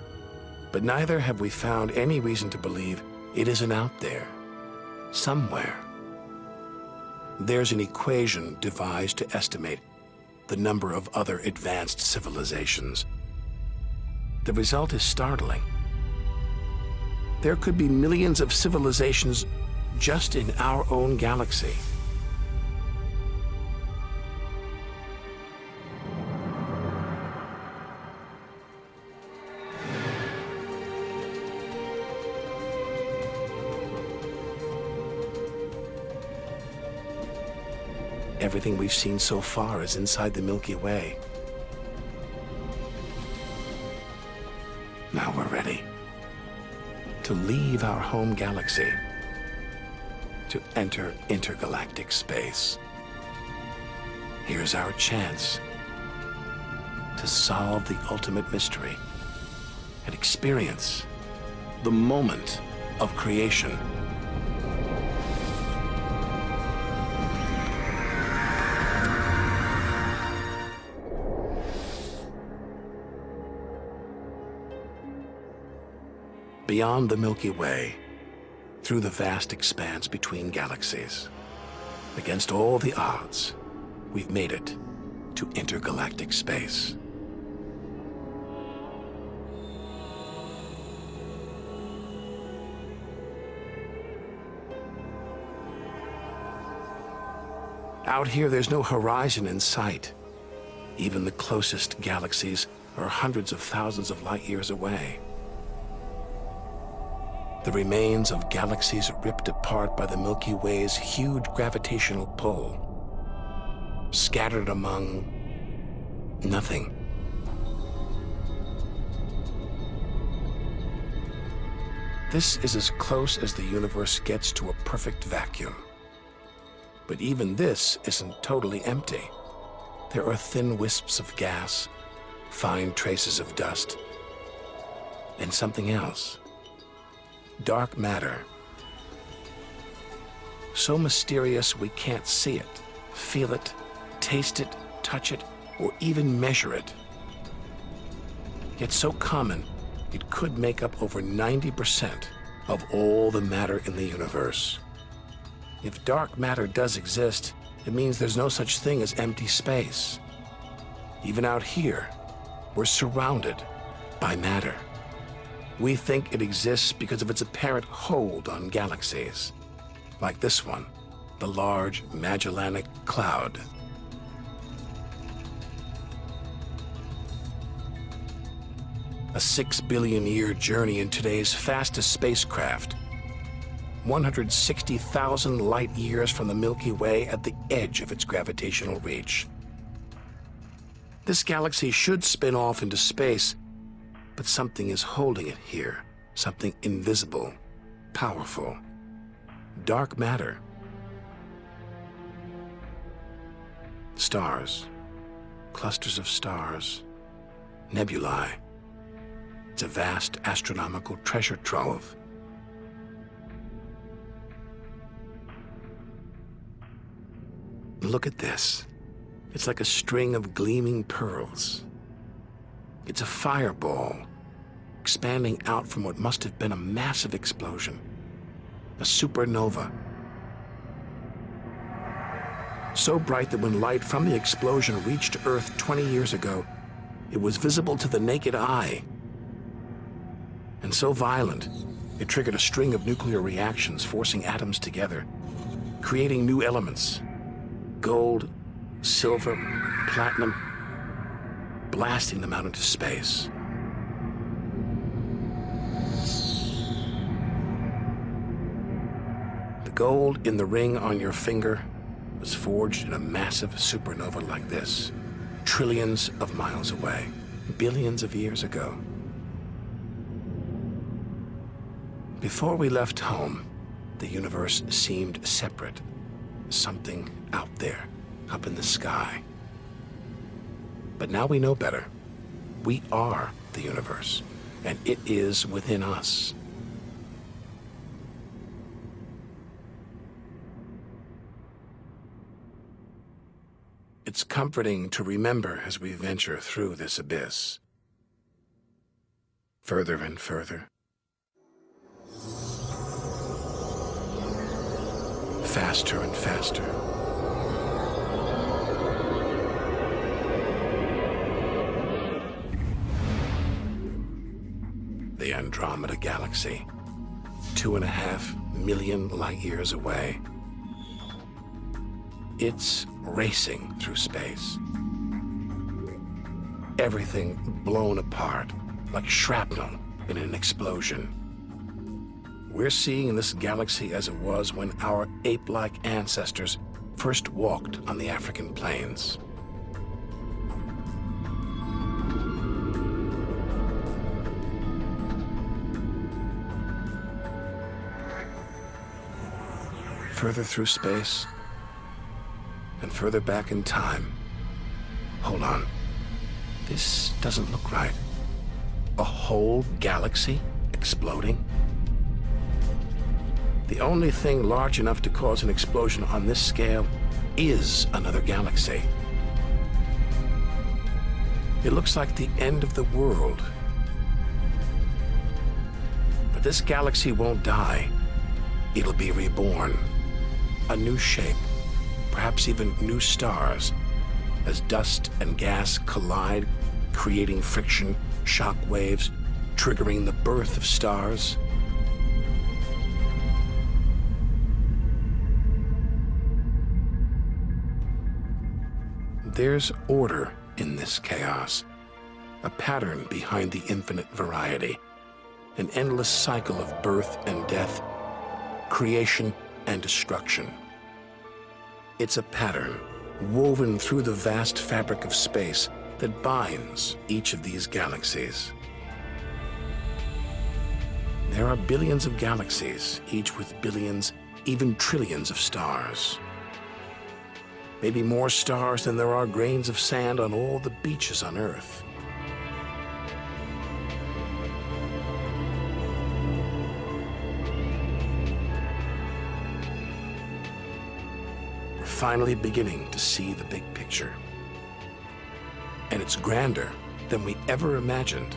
But neither have we found any reason to believe it isn't out there, somewhere. There's an equation devised to estimate the number of other advanced civilizations. The result is startling. there could be millions of civilizations just in our own galaxy. Everything we've seen so far is inside the Milky Way. Now we're ready to leave our home galaxy, to enter intergalactic space. Here's our chance to solve the ultimate mystery and experience the moment of creation. Beyond the Milky Way, through the vast expanse between galaxies, against all the odds, we've made it to intergalactic space. Out here, there's no horizon in sight. Even the closest galaxies are hundreds of thousands of light years away. The remains of galaxies ripped apart by the Milky Way's huge gravitational pull, scattered among nothing. This is as close as the universe gets to a perfect vacuum. But even this isn't totally empty. There are thin wisps of gas, fine traces of dust, and something else. Dark matter. So mysterious we can't see it, feel it, taste it, touch it, or even measure it. Yet so common, it could make up over 90% of all the matter in the universe. If dark matter does exist, it means there's no such thing as empty space. Even out here, we're surrounded by matter. We think it exists because of its apparent hold on galaxies, like this one, the Large Magellanic Cloud. A 6 billion year journey in today's fastest spacecraft, 160,000 light years from the Milky Way at the edge of its gravitational reach. This galaxy should spin off into space, but something is holding it here, something invisible, powerful. Dark matter. Stars, clusters of stars, nebulae. It's a vast astronomical treasure trove. Look at this. It's like a string of gleaming pearls. It's a fireball, expanding out from what must have been a massive explosion, a supernova. So bright that when light from the explosion reached Earth 20 years ago, it was visible to the naked eye. And so violent, it triggered a string of nuclear reactions, forcing atoms together, creating new elements: gold, silver, platinum, blasting them out into space. The gold in the ring on your finger was forged in a massive supernova like this, trillions of miles away, billions of years ago. Before we left home, the universe seemed separate, something out there, up in the sky. But now we know better. We are the universe, and it is within us. It's comforting to remember as we venture through this abyss. Further and further. Faster and faster. The Andromeda Galaxy, 2.5 million light years away. It's racing through space. Everything blown apart like shrapnel in an explosion. We're seeing this galaxy as it was when our ape-like ancestors first walked on the African plains. Further through space and further back in time. Hold on. This doesn't look right. A whole galaxy exploding? The only thing large enough to cause an explosion on this scale is another galaxy. It looks like the end of the world. But this galaxy won't die. It'll be reborn. A new shape, perhaps even new stars, as dust and gas collide, creating friction, shock waves, triggering the birth of stars. There's order in this chaos, a pattern behind the infinite variety, an endless cycle of birth and death, creation and destruction. It's a pattern woven through the vast fabric of space that binds each of these galaxies. There are billions of galaxies, each with billions, even trillions of stars. Maybe more stars than there are grains of sand on all the beaches on Earth. We're finally beginning to see the big picture. And it's grander than we ever imagined.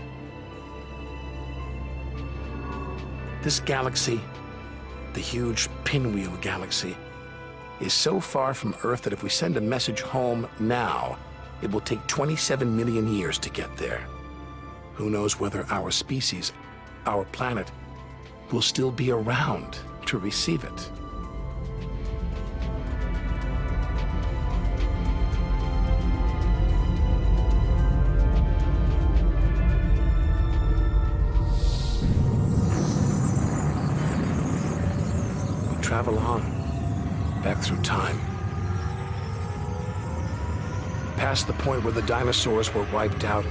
This galaxy, the huge Pinwheel Galaxy, is so far from Earth that if we send a message home now, it will take 27 million years to get there. Who knows whether our species, our planet, will still be around to receive it. We travel on. Back through time. Past the point where the dinosaurs were wiped out.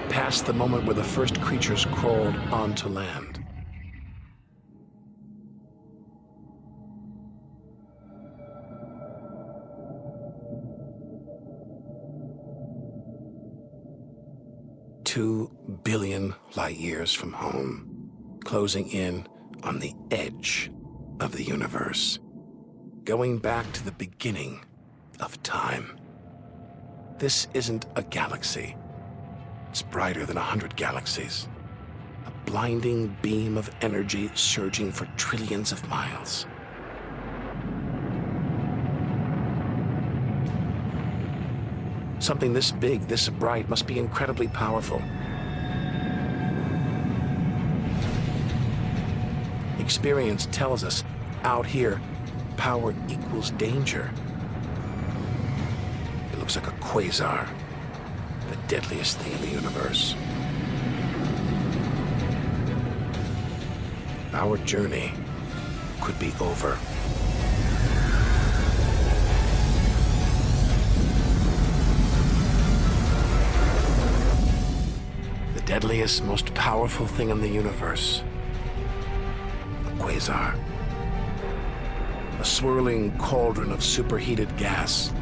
Past the moment where the first creatures crawled onto land. $2 billion light years from home, closing in on the edge of the universe, going back to the beginning of time. This isn't a galaxy. It's brighter than 100 galaxies. A blinding beam of energy surging for trillions of miles. Something this big, this bright, must be incredibly powerful. Experience tells us, out here, power equals danger. It looks like a quasar, the deadliest thing in the universe. Our journey could be over. The deadliest, most powerful thing in the universe. Quasar. A swirling cauldron of superheated gas.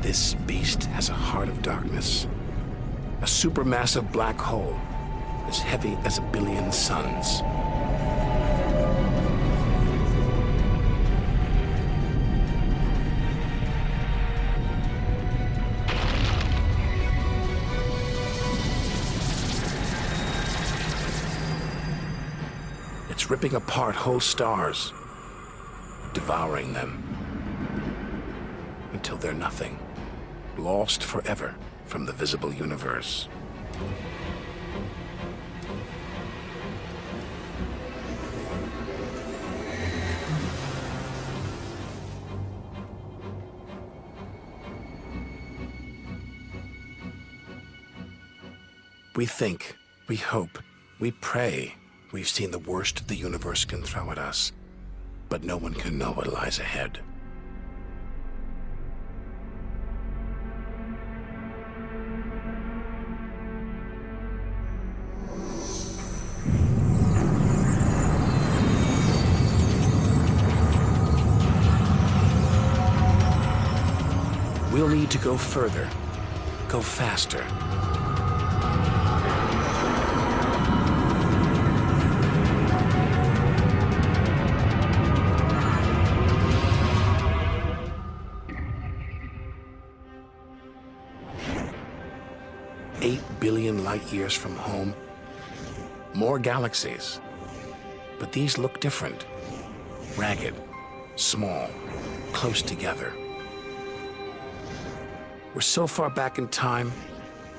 This beast has a heart of darkness. A supermassive black hole as heavy as 1 billion suns. Ripping apart whole stars, devouring them. Until they're nothing, lost forever from the visible universe. We think, we hope, we pray we've seen the worst the universe can throw at us, but no one can know what lies ahead. We'll need to go further, go faster. Billion light years from home, more galaxies. But these look different. Ragged, small, close together. We're so far back in time,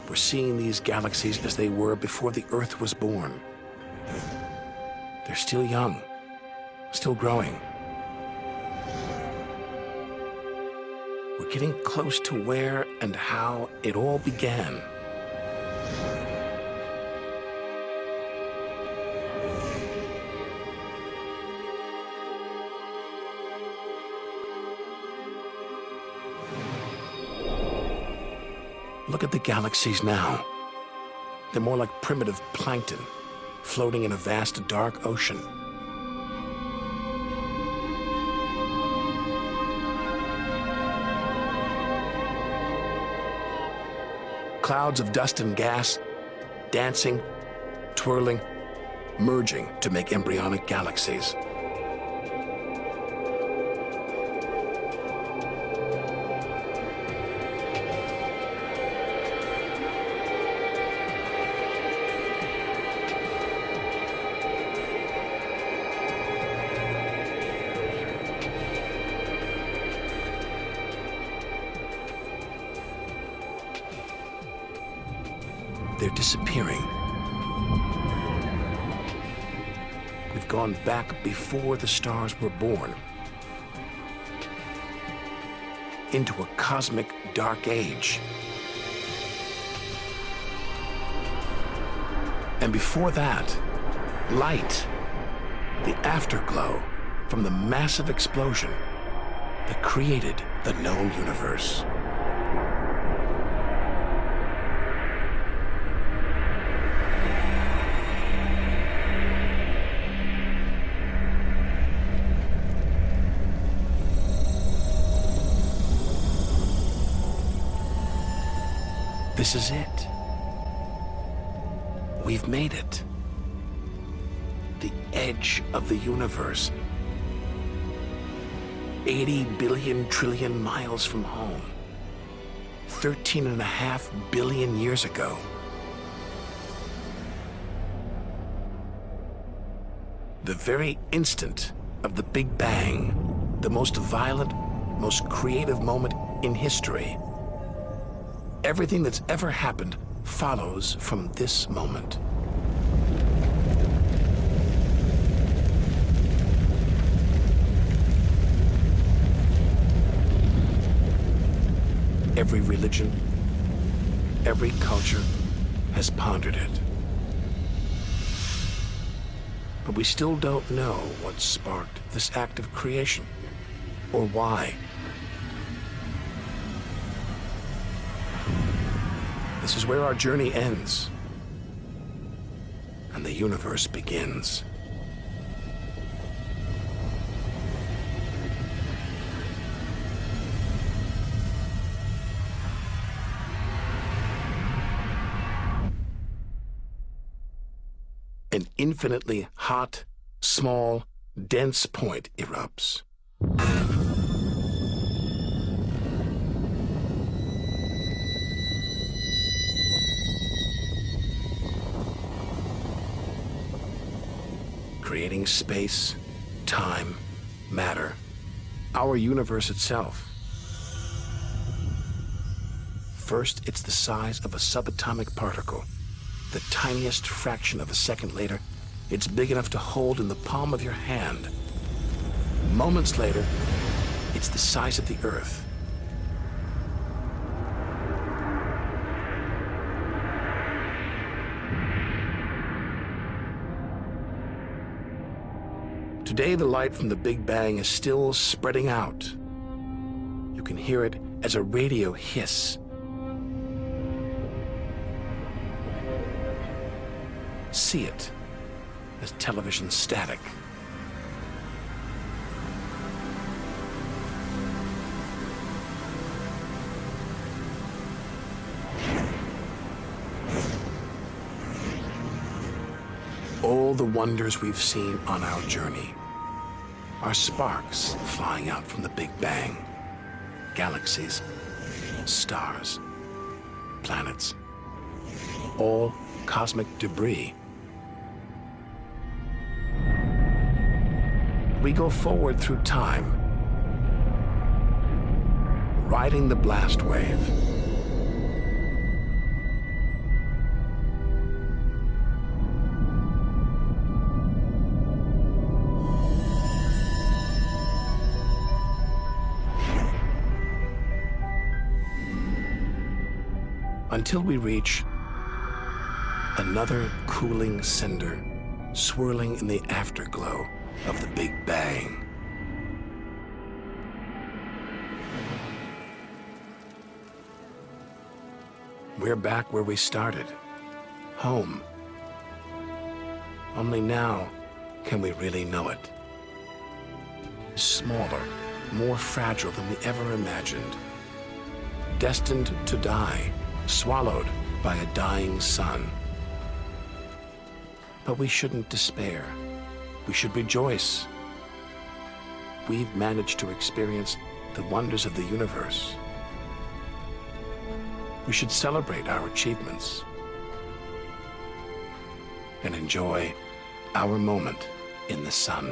we're seeing these galaxies as they were before the Earth was born. They're still young, still growing. We're getting close to where and how it all began. Look at the galaxies now. They're more like primitive plankton, floating in a vast dark ocean. Clouds of dust and gas, dancing, twirling, merging to make embryonic galaxies. They're disappearing. We've gone back before the stars were born, into a cosmic dark age. And before that, light, the afterglow from the massive explosion that created the known universe. This is it. We've made it. The edge of the universe. 80 billion trillion miles from home. 13.5 billion years ago. The very instant of the Big Bang, the most violent, most creative moment in history. Everything that's ever happened follows from this moment. Every religion, every culture has pondered it. But we still don't know what sparked this act of creation, or why. This is where our journey ends, and the universe begins. An infinitely hot, small, dense point erupts. Creating space, time, matter, our universe itself. First, it's the size of a subatomic particle. The tiniest fraction of a second later, it's big enough to hold in the palm of your hand. Moments later, it's the size of the Earth. Today, the light from the Big Bang is still spreading out. You can hear it as a radio hiss. See it as television static. All the wonders we've seen on our journey are sparks flying out from the Big Bang. Galaxies, stars, planets, all cosmic debris. We go forward through time, riding the blast wave. Until we reach another cooling cinder swirling in the afterglow of the Big Bang. We're back where we started, home. Only now can we really know it. Smaller, more fragile than we ever imagined. Destined to die, swallowed by a dying sun. But we shouldn't despair. We should rejoice. We've managed to experience the wonders of the universe. We should celebrate our achievements and enjoy our moment in the sun.